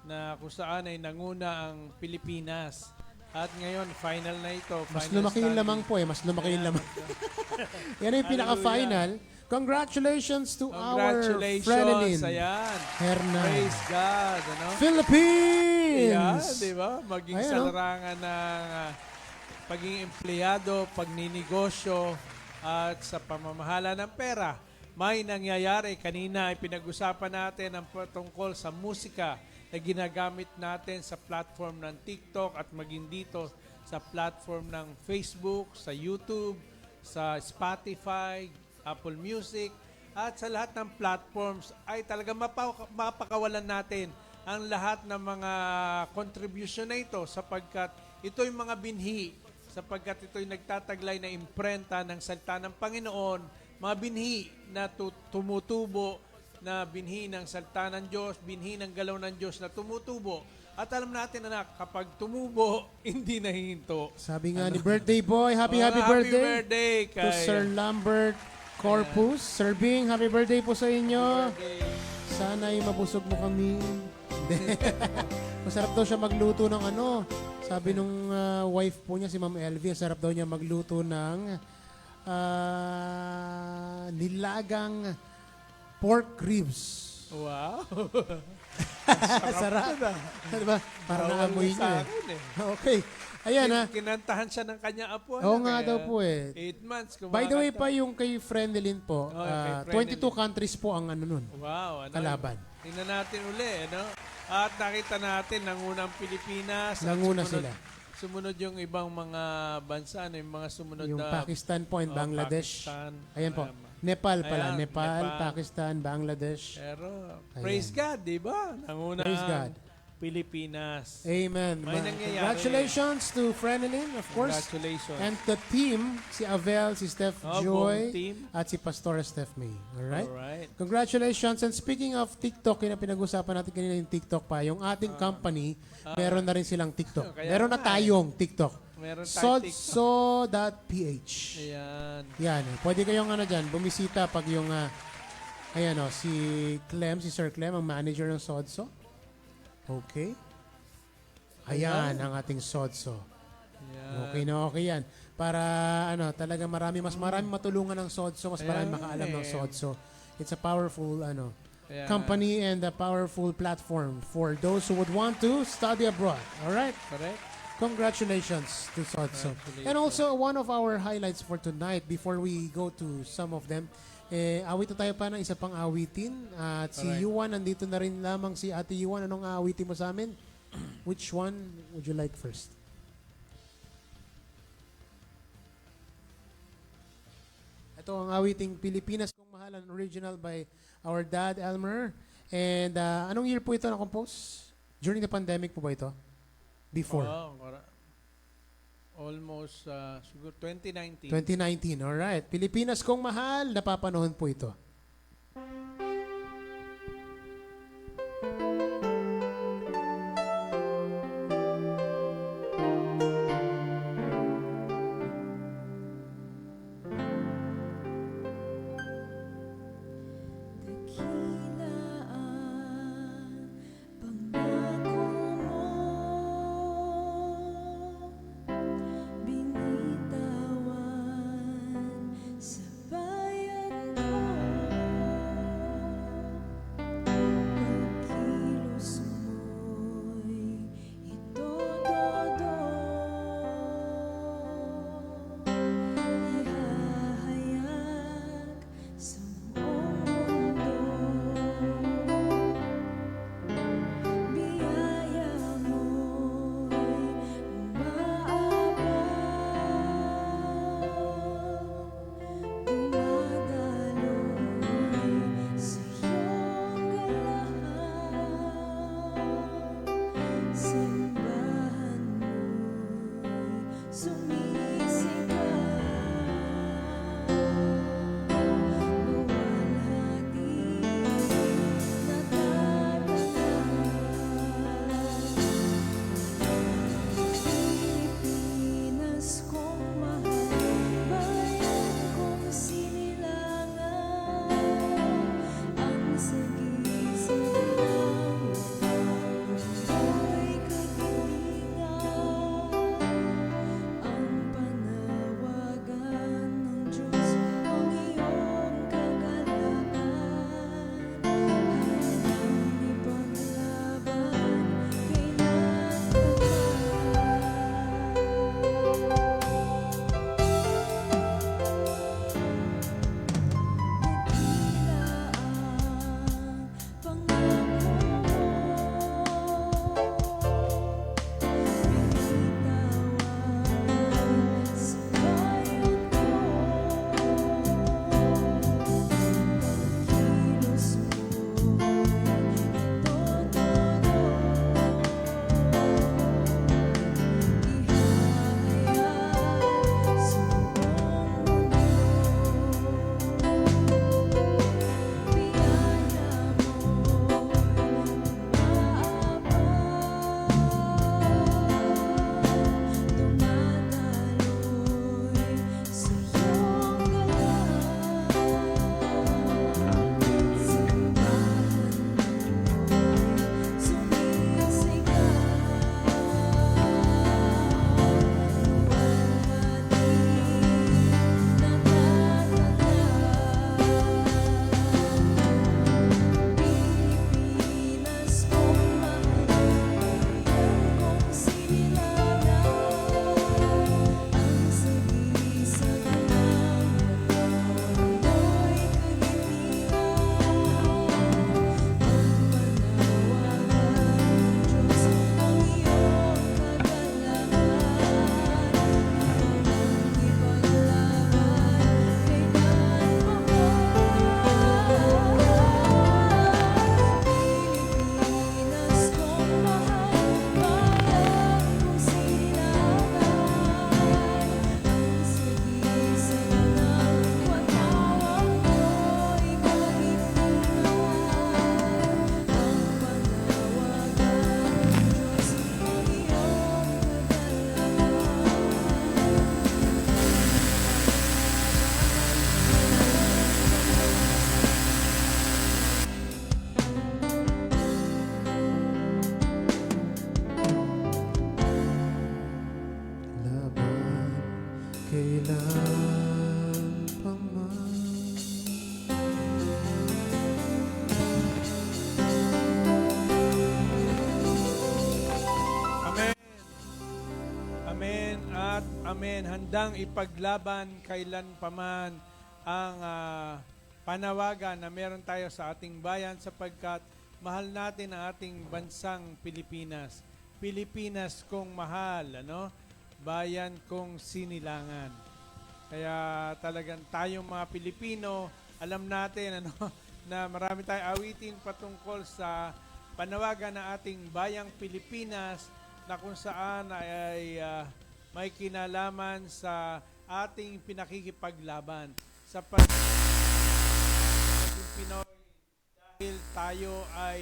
na kung saan ay nanguna ang Pilipinas. At ngayon, final na ito. Mas Final lumaki yung standing. lamang po eh. Mas lumaki yung lamang. Yan yung pinaka-final. Congratulations to our Congratulations. Frenelin Ayan. Hernan. Praise God. Philippines! Yeah, di ba? Maging Ayan, sa oh. larangan ng pagiging empleyado, pagninegosyo, at sa pamamahala ng pera. May nangyayari. Kanina ay pinag-usapan natin ang tungkol sa musika na ginagamit natin sa platform ng TikTok at maging dito sa platform ng Facebook, sa YouTube, sa Spotify, Apple Music, at sa lahat ng platforms ay talaga mapakawalan natin ang lahat ng mga contribution na ito sapagkat ito'y mga binhi, sapagkat ito'y nagtataglay na imprenta ng salita ng Panginoon, mga binhi na tumutubo, na binhi ng salita ng Diyos, binhi ng galaw ng Diyos na tumutubo. At alam natin, anak, kapag tumubo, hindi nahihinto. Sabi nga ni birthday boy, happy Happy birthday birthday to kay Sir Lambert Corpus. Sir Bing, happy birthday po sa inyo. birthday. Sana'y mabusog mo kami. Masarap daw siya magluto ng sabi nung wife po niya, si Ma'am Elvie, sarap daw niya magluto ng nilagang pork ribs. Wow. Sarap. Diba? Para Bawal naamoy sa niya akin eh. Okay. Ayan ha. Kinantahan siya ng kanya apo. Oo nga daw po eh. 8 months. By the way pa yung kay Frenelin po, Oh, kay 22 countries po ang nun, Wow. kalaban. Tingnan natin uli. At nakita natin, nangunang Pilipinas. at Nanguna sumunod- sila. Sumunod yung ibang mga bansa, yung mga sumunod Yung na... Pakistan po and Bangladesh. Pakistan. Ayan po. Nepal pala. Ayan, Nepal, Nepal. Pakistan, Bangladesh. Pero, praise God, di ba? Nanguna Praise ang God. Pilipinas. Amen. May nangyayari. Congratulations to Frenelin, of course. Congratulations. And the team, si Avel, si Steph Oh, Joy, buong team. at si Pastora Steph May. Alright? Alright. Congratulations. And speaking of TikTok, yung pinag-usapan natin kanina yung TikTok pa, yung ating company, meron na rin silang TikTok. Kaya Meron na nga tayong TikTok. Meron tayong TikTok. Sodso.ph. Ayan. Yan. Pwede kayong dyan, bumisita pag yung, si Clem, si Sir Clem, ang manager ng Sodso. Okay. Ayan ang ating Sodso. Ayan. Okay na okay yan. Para talaga marami matulungan ng Sodso, mas marami Ayan, makaalam ng eh. Sodso. It's a powerful Ayan. company and a powerful platform for those who would want to study abroad. All right? Correct? Congratulations to Sodso. Congratulations. And also, one of our highlights for tonight, before we go to some of them, awit na tayo pa ng isa pang awitin. At si Correct. Yuan, nandito na rin lamang si Ate Yuan. Anong aawitin mo sa amin? Which one would you like first? Ito ang awiting Pilipinas Kung Mahalan, original by our dad, Elmer. And anong year po ito na-compose? During the pandemic po ba ito? Before? Almost, siguro 2019. 2019, alright. Pilipinas Kong Mahal, napapanahon po ito. Dakila ang pangako mo natin handang ipaglaban kailan paman ang panawagan na meron tayo sa ating bayan sapagkat mahal natin ang ating bansang Pilipinas. Pilipinas kong mahal, ano? Bayan kong sinilangan. Kaya talagang tayong mga Pilipino, alam natin ano, na marami tayong awitin patungkol sa panawagan ng ating bayang Pilipinas na kung saan ay may kinalaman sa ating pinakikipaglaban sa pagiging Pinoy dahil tayo ay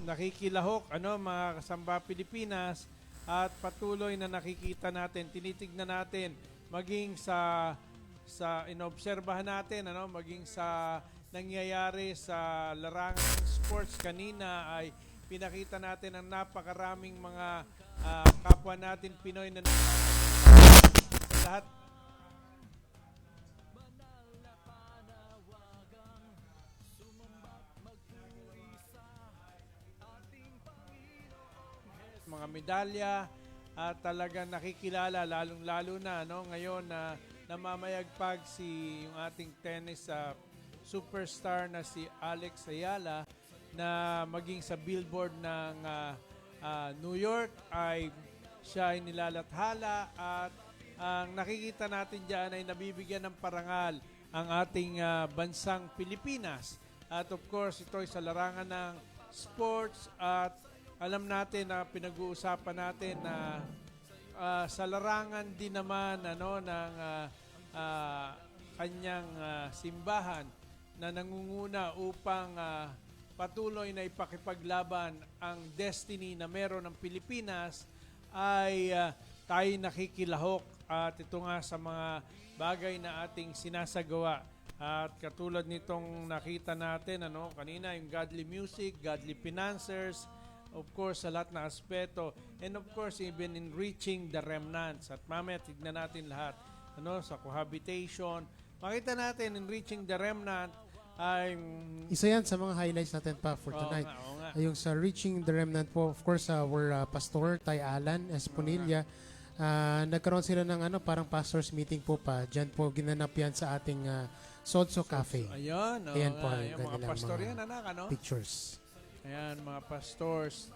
nakikilahok mga kasamba Pilipinas at patuloy na nakikita natin, tinitignan natin maging sa inobserbahan natin maging sa nangyayari sa larangan ng sports kanina ay pinakita natin ang napakaraming mga kapwa natin Pinoy na lahat mga medalya at talagang nakikilala lalong-lalo na ngayon na namamayagpag yung ating tennis superstar na si Alex Ayala na maging sa billboard ng New York ay siya ay nilalathala at ang nakikita natin diyan ay nabibigyan ng parangal ang ating bansang Pilipinas at of course ito ay sa larangan ng sports at alam natin na pinag-uusapan natin na sa larangan din naman ng kanyang simbahan na nangunguna upang patuloy na ipakipaglaban ang destiny na meron ng Pilipinas ay tayo nakikilahok at ito nga sa mga bagay na ating sinasagawa. At katulad nitong nakita natin kanina yung godly music, godly financiers, of course, sa lahat na aspeto. And of course, even in reaching the remnants. At mamaya, tignan natin lahat. Sa cohabitation. Makita natin in reaching the remnant ay... Isa yan sa mga highlights natin pa for tonight. Oo nga. Yung sa Reaching the Remnant po, of course, our pastor, Tay Alan Esponilla, nagkaroon sila ng parang pastors meeting po pa. Diyan po ginanap yan sa ating Sodso Cafe. Ayan. Ayan po. Yung mga pastor yan, anak, pictures. Ayan, mga pastors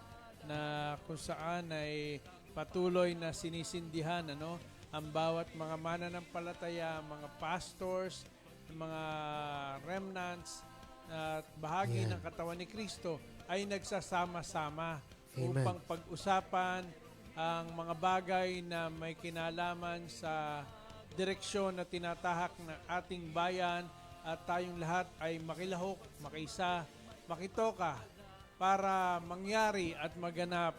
na kung saan ay patuloy na sinisindihan ang bawat mga mananampalataya, mga pastors, mga remnants at bahagi ng katawan ni Kristo ay nagsasama-sama upang pag-usapan ang mga bagay na may kinalaman sa direksyon na tinatahak ng ating bayan at tayong lahat ay makilahok, makiisa, makitoka para mangyari at maganap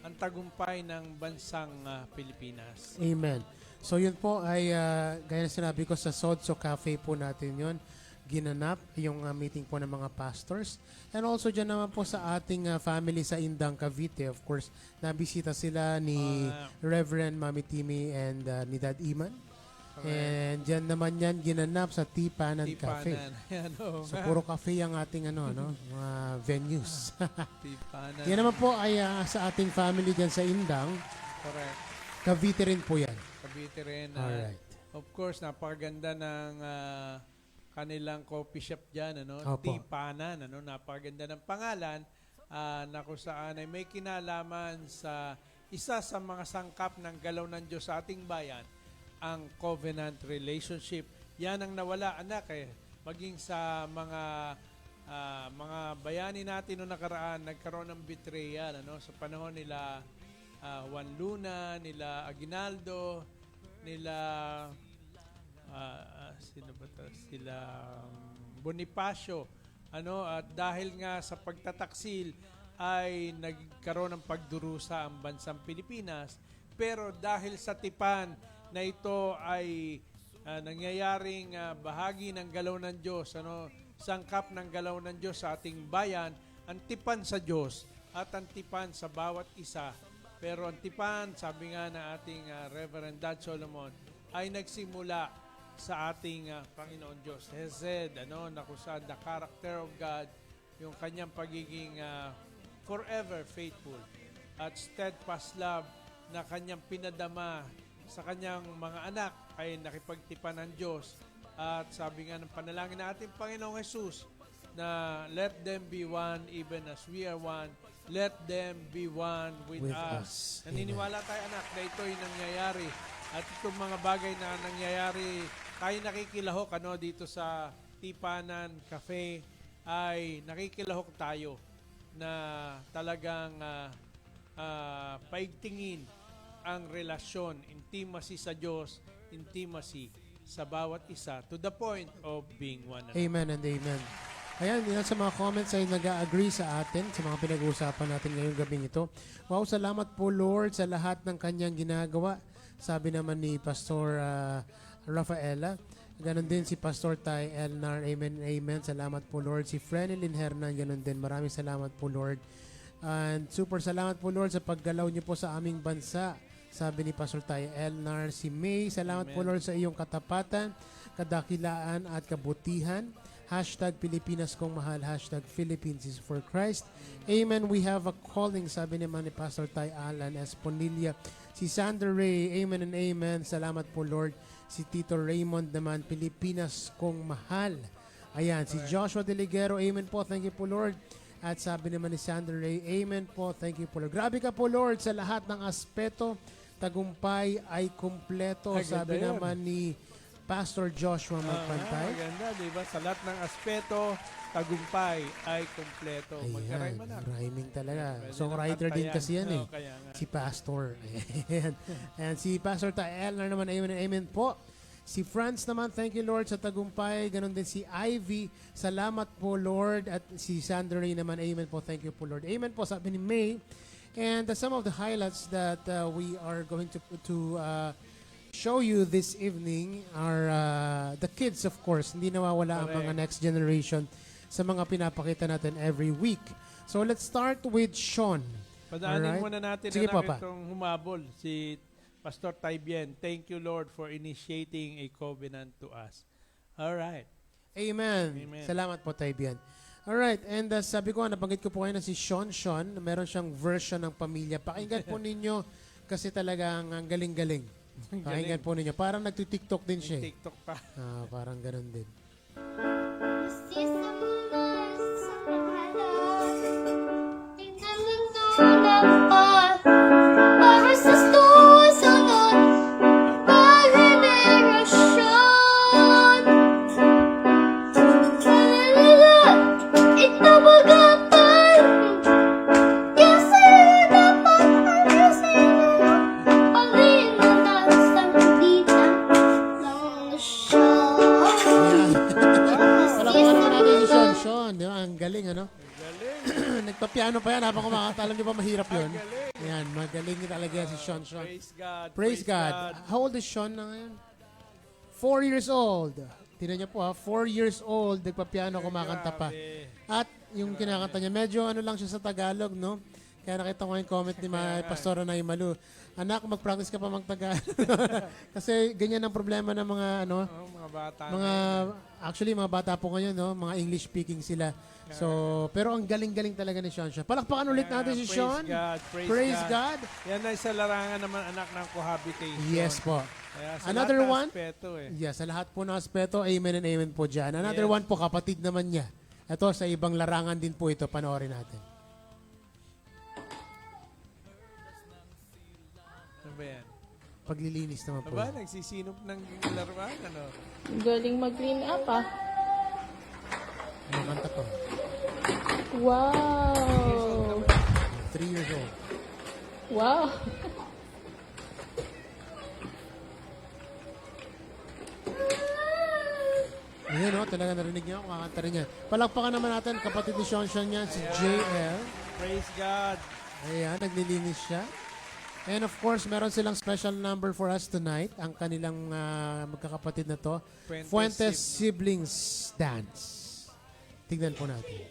ang tagumpay ng bansang Pilipinas. Amen. So yun po ay, gaya na sinabi ko sa Sodso Cafe po natin yun, ginanap yung meeting po ng mga pastors. And also dyan naman po sa ating family sa Indang, Cavite. Of course, nabisita sila ni Reverend Mami Timmy and ni Dad Iman. Correct. And dyan naman yan ginanap sa Tipanan Cafe. So puro cafe ang ating mga venues. Tipanan. Yan naman po ay sa ating family dyan sa Indang. Correct. Cavite rin po yan. Cavite rin. Alright. Of course, napakaganda ng kanilang coffee shop dyan. Opo. Tipanan. Napakaganda ng pangalan na kung saan ay may kinalaman sa isa sa mga sangkap ng galaw ng Diyos sa ating bayan, ang covenant relationship. Yan ang nawala, anak, maging sa mga bayani natin noong nakaraan, nagkaroon ng betrayal sa panahon nila Juan Luna, nila Aguinaldo, nila sino ba to? Sila Bonifacio, at dahil nga sa pagtataksil ay nagkaroon ng pagdurusa ang bansang Pilipinas, pero dahil sa tipan na ito ay nangyayaring bahagi ng galaw ng Diyos, sangkap ng galaw ng Diyos sa ating bayan, ang tipan sa Diyos at ang tipan sa bawat isa. Pero ang tipan, sabi nga na ating Reverend Dad Solomon, ay nagsimula sa ating Panginoon Diyos. Hesed, na kung saan the character of God, yung kanyang pagiging forever faithful at steadfast love na kanyang pinadama sa kanyang mga anak ay nakipagtipan ng Diyos. At sabi nga ng panalangin na ating Panginoong Jesus na let them be one even as we are one. Let them be one with us. Naniniwala tayo anak na ito'y nangyayari. At itong mga bagay na nangyayari, tayo nakikilahok dito sa Tipanan Cafe ay nakikilahok tayo na talagang paigtingin ang relasyon, intimacy sa Diyos, intimacy sa bawat isa to the point of being one. Amen and amen. Ayan, yan sa mga comments ay nag-agree sa atin sa mga pinag-uusapan natin ngayong gabing ito. Wow, salamat po Lord sa lahat ng kanyang ginagawa. Sabi naman ni Pastor Rafaela. Ganon din si Pastor Ty Elnar. Amen, amen. Salamat po Lord. Si Frenelyn Hernan, ganon din. Maraming salamat po Lord. And super salamat po Lord sa paggalaw niyo po sa aming bansa. Sabi ni Pastor Ty Elnar. Si May, salamat Amen. po Lord sa iyong katapatan, kadakilaan at kabutihan. Hashtag Pilipinas kong mahal. Hashtag Philippines is for Christ. Amen. We have a calling. Sabi naman ni Pastor Ty Alan Esponilla. Si Sander Ray. Amen and amen. Salamat po Lord. Si Tito Raymond naman. Pilipinas kong mahal. Ayan. Si Joshua Deligero. Amen po. Thank you po Lord. At sabi naman ni Sander Ray. Amen po. Thank you po Lord. Grabe ka po Lord sa lahat ng aspeto. Tagumpay ay kumpleto. Sabi yun. naman ni Pastor Joshua Magpantay. Maganda, di ba? Sa lahat ng aspeto, tagumpay ay kumpleto. Magka-rhyme Ayan, na. rhyming talaga. Pwede Songwriter ng din kanta kasi yan eh. kaya nga. Si Pastor. Ayan. And si Pastor Taelner naman, amen and amen po. Si Franz naman, thank you Lord sa tagumpay. Ganon din si Ivy, salamat po Lord. At si Sandra Ray naman, amen po, thank you po Lord. Amen po, sabi ni May. And some of the highlights that we are going to show you this evening are the kids, of course. Hindi nawawala ang mga Correct. next generation sa mga pinapakita natin every week. So let's start with Sean. Padaanin Alright. muna natin Sige na po, Pa. itong humabol, si Pastor Taibien. Thank you, Lord, for initiating a covenant to us. All right. Amen. Amen. Salamat po, Taibian. Alright, and sabi ko, nabanggit ko po kayo na si Sean. Meron siyang version ng pamilya. Pakinggan po ninyo kasi talagang ang galing-galing. Pakinggan po ninyo. Parang nagtitiktok din siya. May TikTok pa. Parang ganun din. Ayan. Palakpakan naman natin si Sean. Sean, di ba? Ang galing, ano? Galing. Nagpapiano pa yan habang kumakanta. Alam niyo ba mahirap yun? Ayan, magaling talaga si Sean. Praise God. Praise God. How old is Sean na ngayon? 4 years old. Tingnan niyo po 4 years old, nagpapiano, kumakanta pa. Grabe. At yung kinakanta niya, medyo ano lang siya sa Tagalog, no? Kaya nakita ko yung comment ni Pastora Naimalu. Anak, mag-practice ka pa mag-Tagalog. Kasi ganyan ang problema ng mga ano, Mga bata. actually mga bata po ngayon, no? Mga English speaking sila. So, pero ang galing-galing talaga ni Sean. Palakpakan ulit natin si Sean. Praise God. Yan ay sa larangan naman anak ng cohabitation. Yes po. Kaya sa Another lahat ng one? aspeto, Yes, sa lahat po ng aspeto, amen and amen po dyan. Another Yes. one po, kapatid naman niya. Ito, sa ibang larangan din po ito. Panoorin natin. Ano ba yan? Paglilinis naman po. Aba, nagsisinop ng laruan, ano? Galing mag-clean up Ano kanta to? Wow! 3 years old. Wow! Ayan o, talaga narinig niya ako, kakanta rin niya. Palakpakan naman natin, kapatid ni Sean niya, si JL. Praise God. Ayan, naglilinis siya. And of course, meron silang special number for us tonight, ang kanilang magkakapatid na to. Fuentes Siblings Dance. Tignan po natin.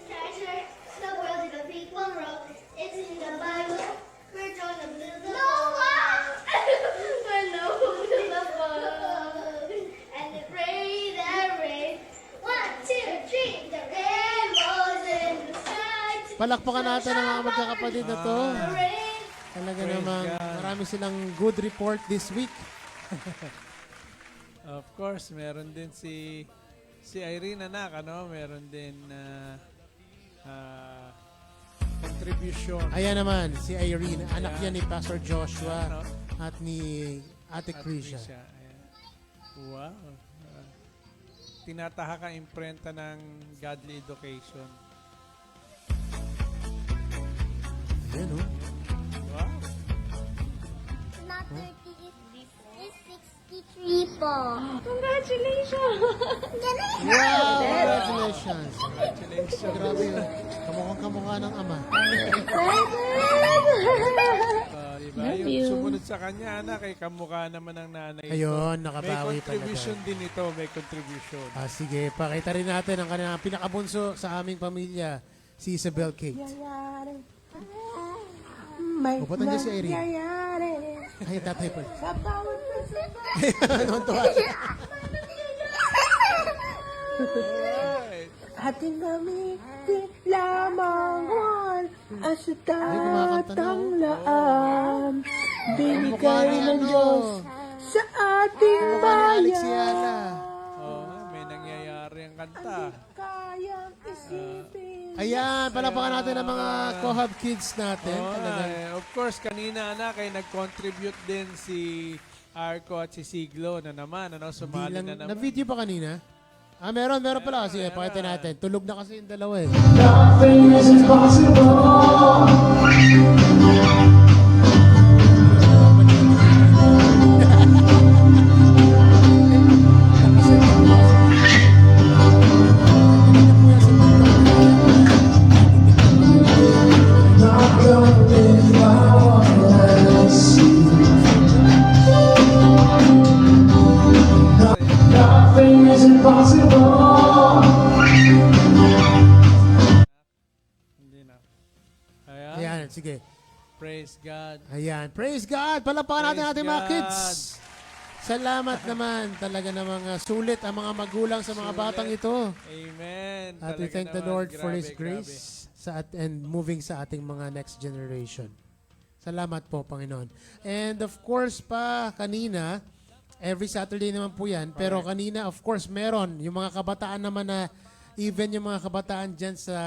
Treasure the world in a big one road. It's in the Bible. We're trying to build the Noah! We're Noah. Palakpakan natin ang mga magkakapatid na to. Rain. Talaga Praise namang God. marami silang good report this week. Of course, meron din si Irene anak, ano? Meron din contribution. Ayan naman, si Irene, anak Ayan. yan ni Pastor Joshua Ano? at ni Ate Krisha. Ayan. Wow. Tinatahak ang imprenta ng godly education. Ayan, oh. Wow. Not 30 is 63 po. Congratulations! Wow! Congratulations! Congratulations. Grabe yun. Kamukhang-kamukha ng ama. Diba? Love Yung you. sumunod sa kanya, anak, ay kamukha naman ng nanay. ito. Ayun, May nakabawi contribution talaga. din ito. May contribution. Sige, pakita rin natin ang kanyang pinakabunso sa aming pamilya, si Isabel Kate. Pupunta niya si Irene. Ay, tatay pa. Tuwa siya. Alright. Ating gamitin lamang ang Ay, kumakanta na, sutatang oh. laan. Mukha Binigay ni ng Diyos sa ating Mukha ni Alex bayan. Yala. Oo nga, may nangyayari ang kanta. Kayang isipin. Ayan, palapakan natin ang mga Cohab kids natin. Oo nga, Talagang of course, kanina anak ay nag-contribute din si Arco at si Siglo na naman. Ano, sumali Di lang, na naman. na-video pa kanina? Meron pala. Sige, pakita natin. Tulog na kasi yung dalawa eh. Hindi na. Ayan. Ayan, sige. Praise God. Ayan. Praise God! Palapakan natin Praise ating mga God. kids. Salamat naman. Talaga namang sulit ang mga magulang sa mga Sulit. batang ito. Amen. At we Talaga thank the naman, Lord for grabe, His grace and moving sa ating mga next generation. Salamat po, Panginoon. And of course pa, kanina, every Saturday naman po yan, pero kanina, of course, meron yung mga kabataan naman na, even yung mga kabataan dyan sa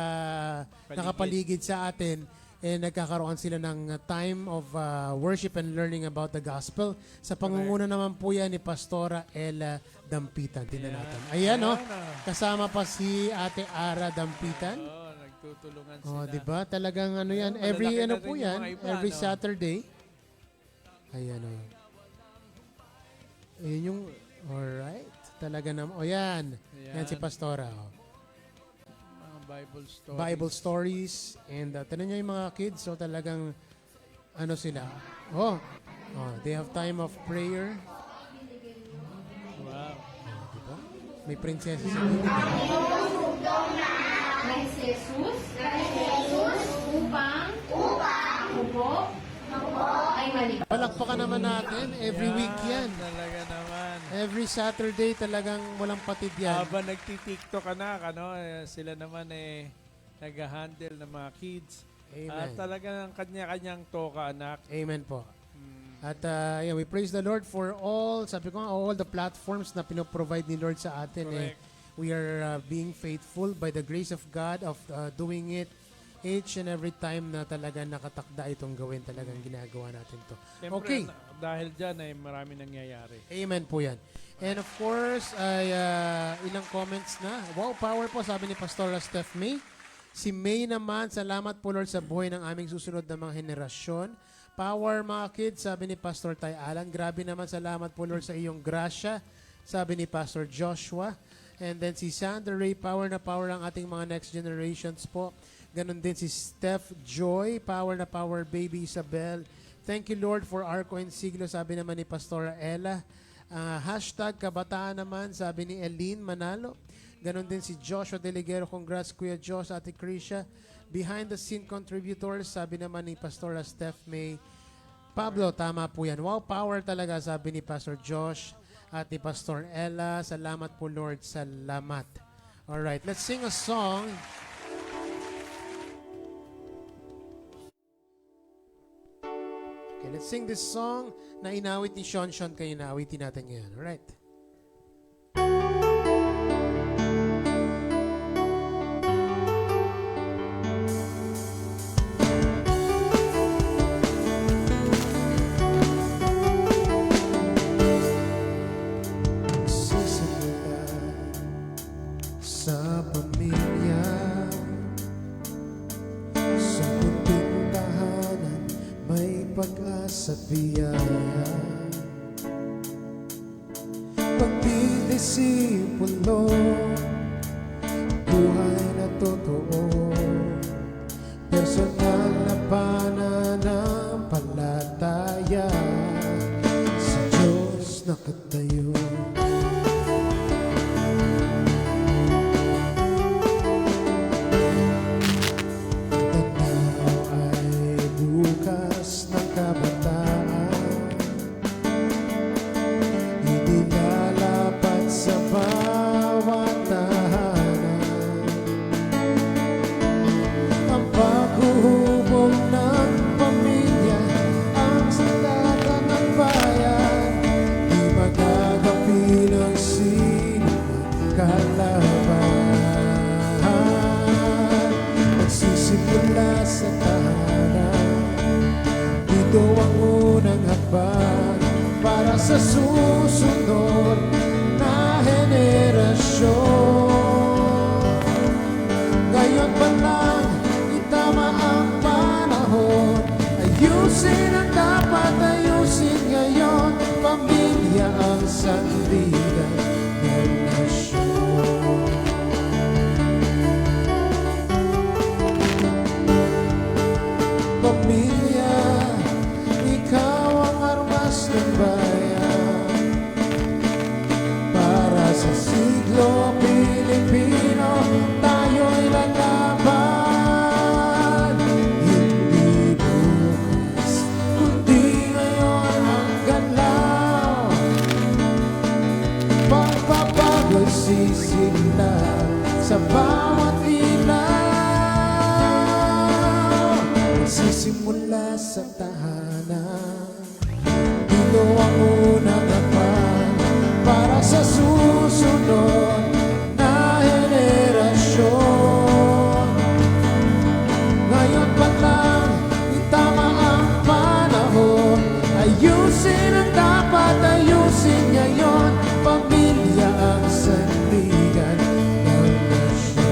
nakapaligid sa atin, nagkakaroon sila ng time of worship and learning about the gospel. Sa pangunguna naman po yan ni Pastora Ella Dampitan. Tingnan natin. Ayan, no? Kasama pa si Ate Ara Dampitan. Oo, nagtutulungan sila. Oh, 'di ba? Talagang ano 'yan, Oo, every malalaki ano na po rin 'yan, yung mga iba, every no? Saturday. Ayan oh. Ayun yung alright. Talaga naman. Oh, yan. Yan si Ayan. Pastora. Oh. Mga Bible stories. Bible stories and tanong niyo yung mga kids, so talagang ano sila. Oh. They have time of prayer. Wow. Diba? May prinsesa sa gilid. Palakpakan naman natin. Every Yan, week yan. Talaga naman. Every Saturday talagang walang patid yan. Habang nagti-TikTok anak, sila naman nag-handle ng mga kids. Amen. At talagang kanya-kanyang toka anak. Amen po. Mm. At yeah, we praise the Lord for all, sabi ko nga, all the platforms na pinoprovide ni Lord sa atin. Correct. We are being faithful by the grace of God of doing it each and every time na talaga nakatakda itong gawin. Talagang ginagawa natin to. Siyempre, Okay. dahil dyan ay marami nangyayari. Amen po yan. And of course, ay ilang comments na. Wow, power po, sabi ni Pastora Steph May. Si May naman, salamat po Lord sa buhay ng aming susunod na mga henerasyon. Power mga kids, sabi ni Pastor Tay Alan. Grabe naman, salamat po Lord sa iyong grasya, sabi ni Pastor Joshua. And then si Sandra Ray, power na power ang ating mga next generations po. Ganon din si Steph Joy, power na power, baby Isabel. Thank you Lord for Arco and Siglo, sabi naman ni Pastora Ella. Hashtag kabataan naman, sabi ni Eileen Manalo. Ganon din si Joshua Deligero, congrats Kuya Josh, Ate Krisha. Behind the scene contributors, sabi naman ni Pastora Steph May. Pablo, tama po yan. Wow, power talaga, sabi ni Pastor Josh at ni Pastor Ella. Salamat po Lord, salamat. Alright, let's sing a song. let's sing this song na inawit ni Sean. Kayo na awitin natin ngayon. Alright. Sisimula sa pamilya, sa munting tahanan, may pag-asa at biyaya. Pagdidisipulo, buhay na totoo, personal na pananampalataya, sa Diyos nakatayo. Tanaw ay bukas ng kabataan, hindi lalapat sa bawat tahanan. Ang paghuhubog ng pamilya, ang sandata ng bayan, di magagapi ng sinumang kalaban. Nagsisimula sa tahanan, dito ang unang hakbang para sa susunod na henerasyon. Ngayon pa lang, itama ang panahon, ayusin ang dapat ayusin ngayon. Pamilya ang sandigan ng nasyon. Pamilya, ikaw ang armas ng bayan. Para sa siglo Pilipino, tayo'y lalaban. Hindi bukas, kundi ngayon ang galaw. Pagbabago'y sisimula sa bawat ilaw. Magsisimula sa tahanan, dito ang unang hakbang para sa susunod na henerasyon. Ngayon pa lang, itama ang panahon, ayusin ang dapat ayusin ngayon. Pamilya ang sandigan ng nasyon.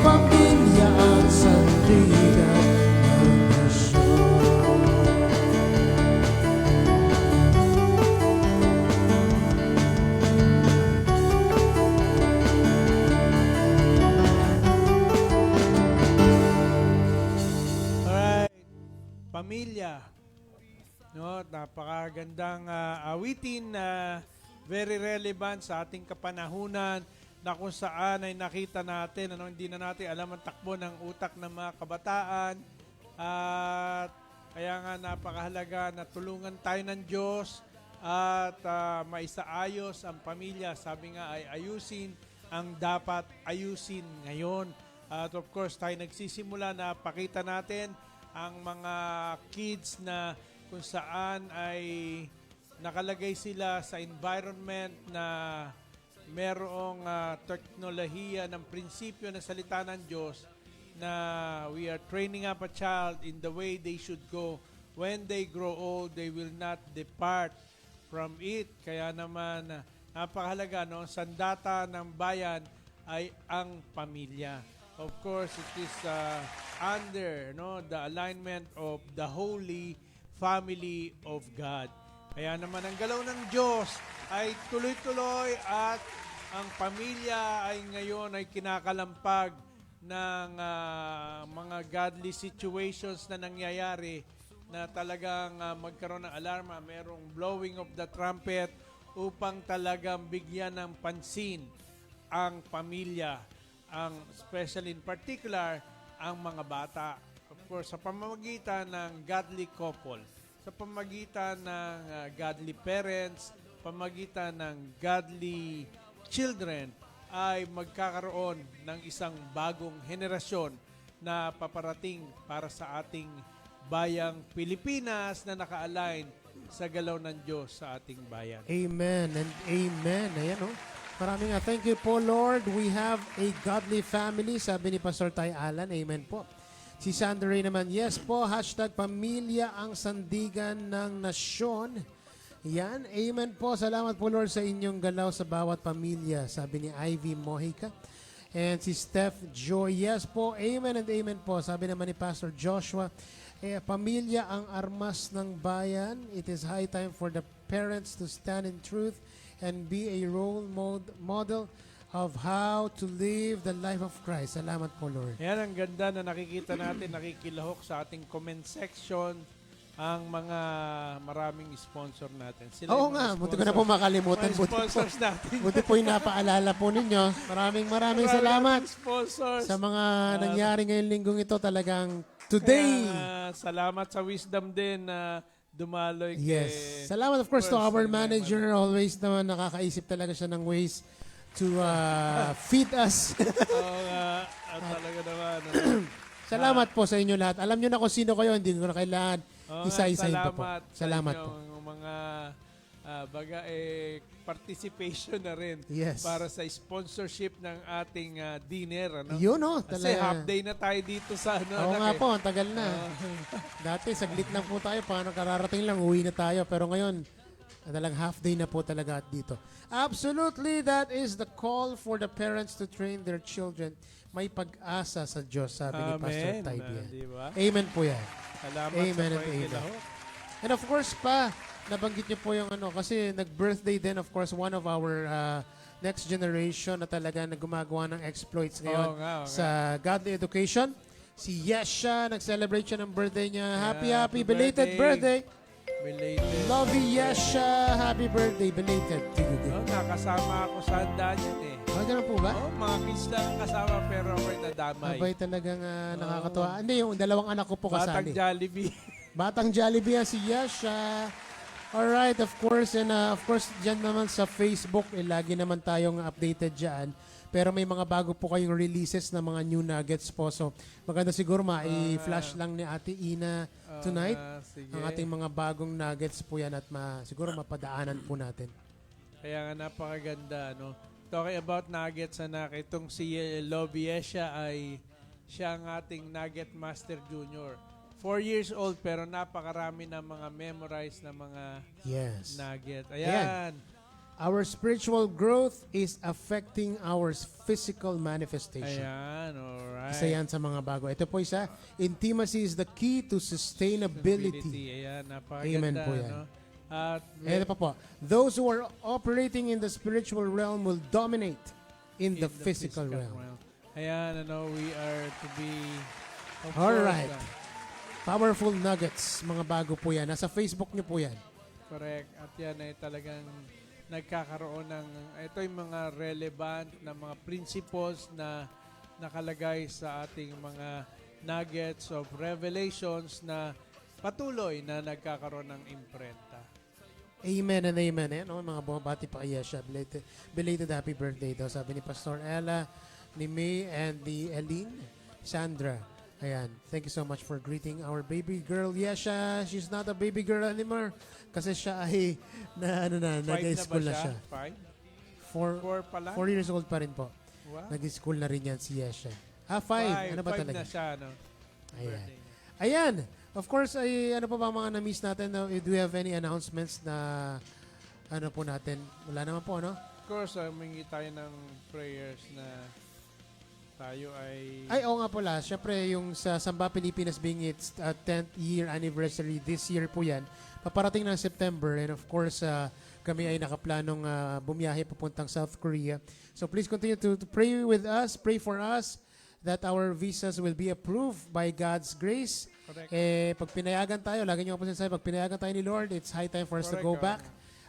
Pamilya ang sandigan ng nasyon. Alright, pamilya. No, napakagandang awitin na very relevant sa ating kapanahunan na kung saan ay nakita natin, hindi na natin alam ang takbo ng utak ng mga kabataan. At kaya nga napakahalaga na tulungan tayo ng Diyos at maisaayos ang pamilya. Sabi nga ay ayusin ang dapat ayusin ngayon. At of course, tayo nagsisimula na pakita natin ang mga kids na kung saan ay nakalagay sila sa environment na merong teknolohiya ng prinsipyo ng salita ng Diyos, na we are training up a child in the way they should go. When they grow old, they will not depart from it. Kaya naman, napakahalaga, no? Sandata ng bayan ay ang pamilya. Of course, it is under the alignment of the Holy Family of God. Kaya naman ang galaw ng Diyos ay tuloy-tuloy at ang pamilya ay ngayon ay kinakalampag ng mga godly situations na nangyayari na talagang magkaroon ng alarma, merong blowing of the trumpet upang talagang bigyan ng pansin ang pamilya, ang especially in particular ang mga bata. Of course, sa pamamagitan ng godly couple, sa pamamagitan ng godly parents, pamamagitan ng godly children, ay magkakaroon ng isang bagong henerasyon na paparating para sa ating bayang Pilipinas na naka-align sa galaw ng Diyos sa ating bayan. Amen and amen. Ayan, oh. Maraming thank you po, Lord. We have a godly family, sabi ni Pastor Tay Alan. Amen po. Si Sandra Ray naman, yes po, hashtag pamilya ang sandigan ng nasyon. Yan, amen po. Salamat po, Lord, sa inyong galaw sa bawat pamilya, sabi ni Ivy Mojica. And si Steph Joy, yes po, amen and amen po. Sabi naman ni Pastor Joshua, pamilya ang armas ng bayan. It is high time for the parents to stand in truth and be a role model of how to live the life of Christ. Salamat po, Lord. Yan, ang ganda na nakikita natin, nakikilahok sa ating comment section ang mga maraming sponsor natin. Sila Oo yung mga nga, buti ko na sponsor- po makalimutan. mga sponsors natin. Buti po yung napaalala po ninyo. Maraming salamat Sponsors. sa mga nangyari ngayong linggong ito. Talagang today. Kaya, salamat sa wisdom din na dumaloy kay... Yes. Salamat of course to First our and manager. Always naman nakakaisip talaga siya ng ways to feed us. Oo nga, talaga naman. Salamat po sa inyo lahat. Alam nyo na kung sino kayo. Hindi ko na kailangan Oo nga, isa-isahin pa po. sa Salamat po. inyong mga participation na rin Yes. para sa sponsorship ng ating dinner. Ano? Yun o. Kasi half day na tayo dito sa ano. Oo anak, nga eh. po, ang tagal na. Dati, saglit lang po tayo. Paano kararating lang, uwi na tayo. Pero ngayon, talagang half day na po talaga at dito. Absolutely, that is the call for the parents to train their children. May pag-asa sa Diyos, sabi ni Pastor Amen. Tybia. Diba? Amen po yan. Salamat Amen sa and amen. pagkilahok. And of course pa, nabanggit niyo po yung ano, kasi nag-birthday din, of course, one of our next generation na talaga na gumagawa ng exploits ngayon Oo nga. sa godly education. Si Yesha, nag-celebrate siya ng birthday niya. Happy happy belated birthday. birthday. Belated. Love you, Yesha. Happy birthday, belated to you. Oh, nakasama ako sa handaan yun eh. Ganun po ba? Oh, mga kids lang ang kasama pero ako'y nadamay. Abay talagang nakakatuwa. Hindi, yung dalawang anak ko po Batang kasali. Jollibee. Batang Jollibee yan si Yasha. Alright, of course. And of course, dyan naman sa Facebook, lagi naman tayong updated dyan. Pero may mga bago po kayong releases ng mga new nuggets po. So, maganda siguro i-flash lang ni Ate Ina tonight. Sige. Ang ating mga bagong nuggets po yan at siguro mapadaanan po natin. Kaya nga napakaganda, no? Talking about nuggets, anak, itong si Lobiesha ay siya ang ating Nugget Master Junior. 4 years old pero napakarami na mga memorized na mga Yes. nugget. Ayan. Our spiritual growth is affecting our physical manifestation. Ayan, alright. Isa yan sa mga bago. Ito po isa, intimacy is the key to sustainability. Ayan, napakaganda. Amen po yan. No? At Ito pa po, those who are operating in the spiritual realm will dominate in the physical realm. Ayan, we are to be... of Alright. course, Powerful nuggets, mga bago po yan. Nasa Facebook niyo po yan. correct. At yan ay talagang nagkakaroon ng... Ito yung mga relevant na mga principles na nakalagay sa ating mga nuggets of revelations na patuloy na nagkakaroon ng imprenta. Amen and amen. Ayan, mga bumabati pa kay Yesha. Belated happy birthday daw. Sabi ni Pastor Ella, ni May, and ni Eileen, Sandra. Ayan. Thank you so much for greeting our baby girl, Yesha. She's not a baby girl anymore. Kasi siya ay, nag-school na siya. 5? 4 pa lang? 4 years old pa rin po. Wow. Nag-school na rin yan si Yesha. 5. Ano ba 5 talaga? na siya, no? Ayan. Birthday. Ayan. Of course, ay ano pa ba mga na-miss natin? No? Do we have any announcements na ano po natin? Wala naman po, no? Of course, humingi tayo ng prayers na tayo ay... Ay, oo nga pala. Siyempre, yung sa Samba Pilipinas being its 10th year anniversary this year po yan. Paparating ng September. And of course, kami ay nakaplanong bumiyahe papuntang South Korea. So please continue to pray with us. Pray for us that our visas will be approved by God's grace. Correct. Pag pinayagan tayo, lagi nyo po sinasabi, pag pinayagan tayo ni Lord, it's high time for us to Correct, go back.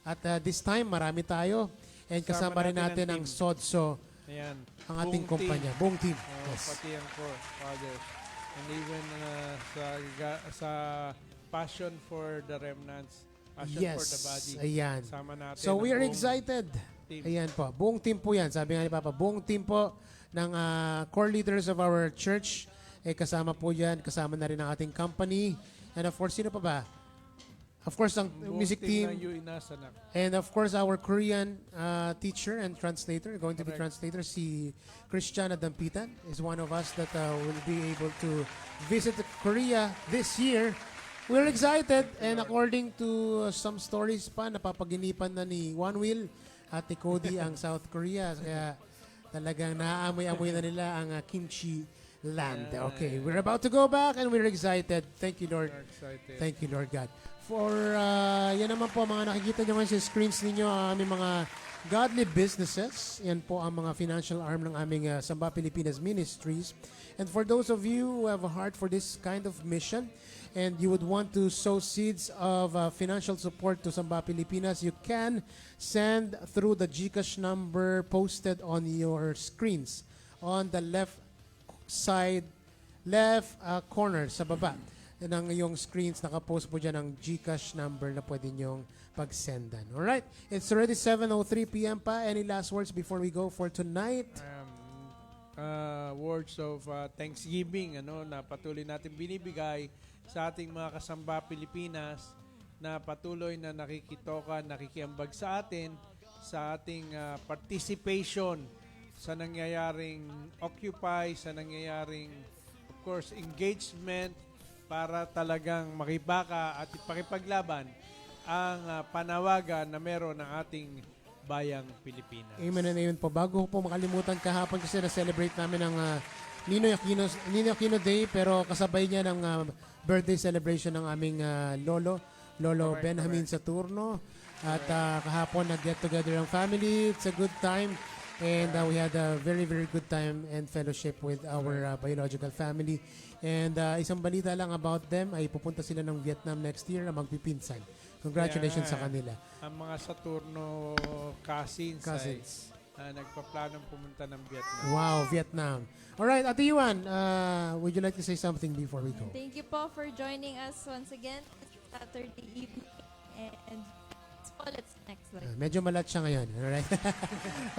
At this time, marami tayo. And kasama rin natin ang team. SODSO, Ayan. ang ating Buong kumpanya. team. Buong team. Oh, Yes. pati ang fathers. And even sa passion for the remnants, passion for the body. Ayan. Sama natin So we ang are buong excited. team. Ayan po. Buong team po yan. Sabi nga ni Papa, buong team po ng core leaders of our church. Kasama po yan. Kasama na rin ang ating company. And of course, sino pa ba? Of course, ang Buong music ng team. UINAS, anak. And of course, our Korean teacher and translator, going to be Correct. translator, si Christiana Dampitan, is one of us that will be able to visit Korea this year. We're excited, and according to some stories pa, napapaginipan na ni One Will at ni Cody ang South Korea. Kaya talagang naaamoy-amoy na nila ang kimchi land. Okay, we're about to go back and we're excited. Thank you, Lord. We're excited. Thank you, Lord God. For, yan naman po, mga nakikita nyo ngayon sa screens ninyo, ang aming mga godly businesses. Yan po ang mga financial arm ng aming Samba Pilipinas Ministries. And for those of you who have a heart for this kind of mission, and you would want to sow seeds of financial support to Samba Pilipinas, you can send through the GCash number posted on your screens on the left side, left corner sa baba ng iyong screens. Nakapost po dyan ang GCash number na pwede nyong pagsendan. Alright, it's already 7:03 p.m. pa. Any last words before we go for tonight? Words of thanksgiving na patuloy natin binibigay sa ating mga kasamba Pilipinas na patuloy na nakikitoka, nakikiambag sa atin sa ating participation sa nangyayaring Occupy, sa nangyayaring of course engagement para talagang makibaka at ipakipaglaban ang panawagan na meron ng ating bayang Pilipinas. Amen and amen po. Bago ko po makalimutan, kahapon kasi na-celebrate namin ang Ninoy Aquino Day, pero kasabay niya ng birthday celebration ng aming Lolo Benjamin Saturno. At kahapon nag-get together ang family. It's a good time. And we had a very, very good time and fellowship with our biological family. And isang balita lang about them ay pupunta sila ng Vietnam next year na magpipinsan. Congratulations sa kanila. Ang mga Saturno cousins. Ay nagpaplanong pumunta ng Vietnam. Wow, Vietnam. Alright, Ate Yuan, would you like to say something before we go? Thank you po for joining us once again this Saturday evening. And let's next week. Medyo malat siya ngayon. Alright.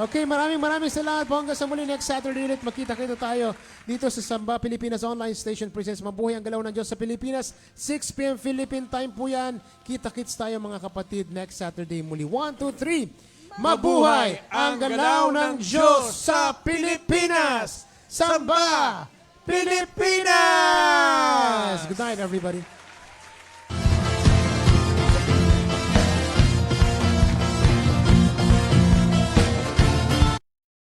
Okay, maraming salamat po. Hanggang sa muli next Saturday ulit. Makita-kita tayo dito sa Samba Pilipinas Online Station Presents Mabuhay ang Galaw ng Diyos sa Pilipinas. 6 p.m. Philippine time po yan. Kita-kits tayo mga kapatid next Saturday muli. 1, 2, 3. Mabuhay ang Galaw ng Diyos sa Pilipinas! Samba Pilipinas! Good night, everybody.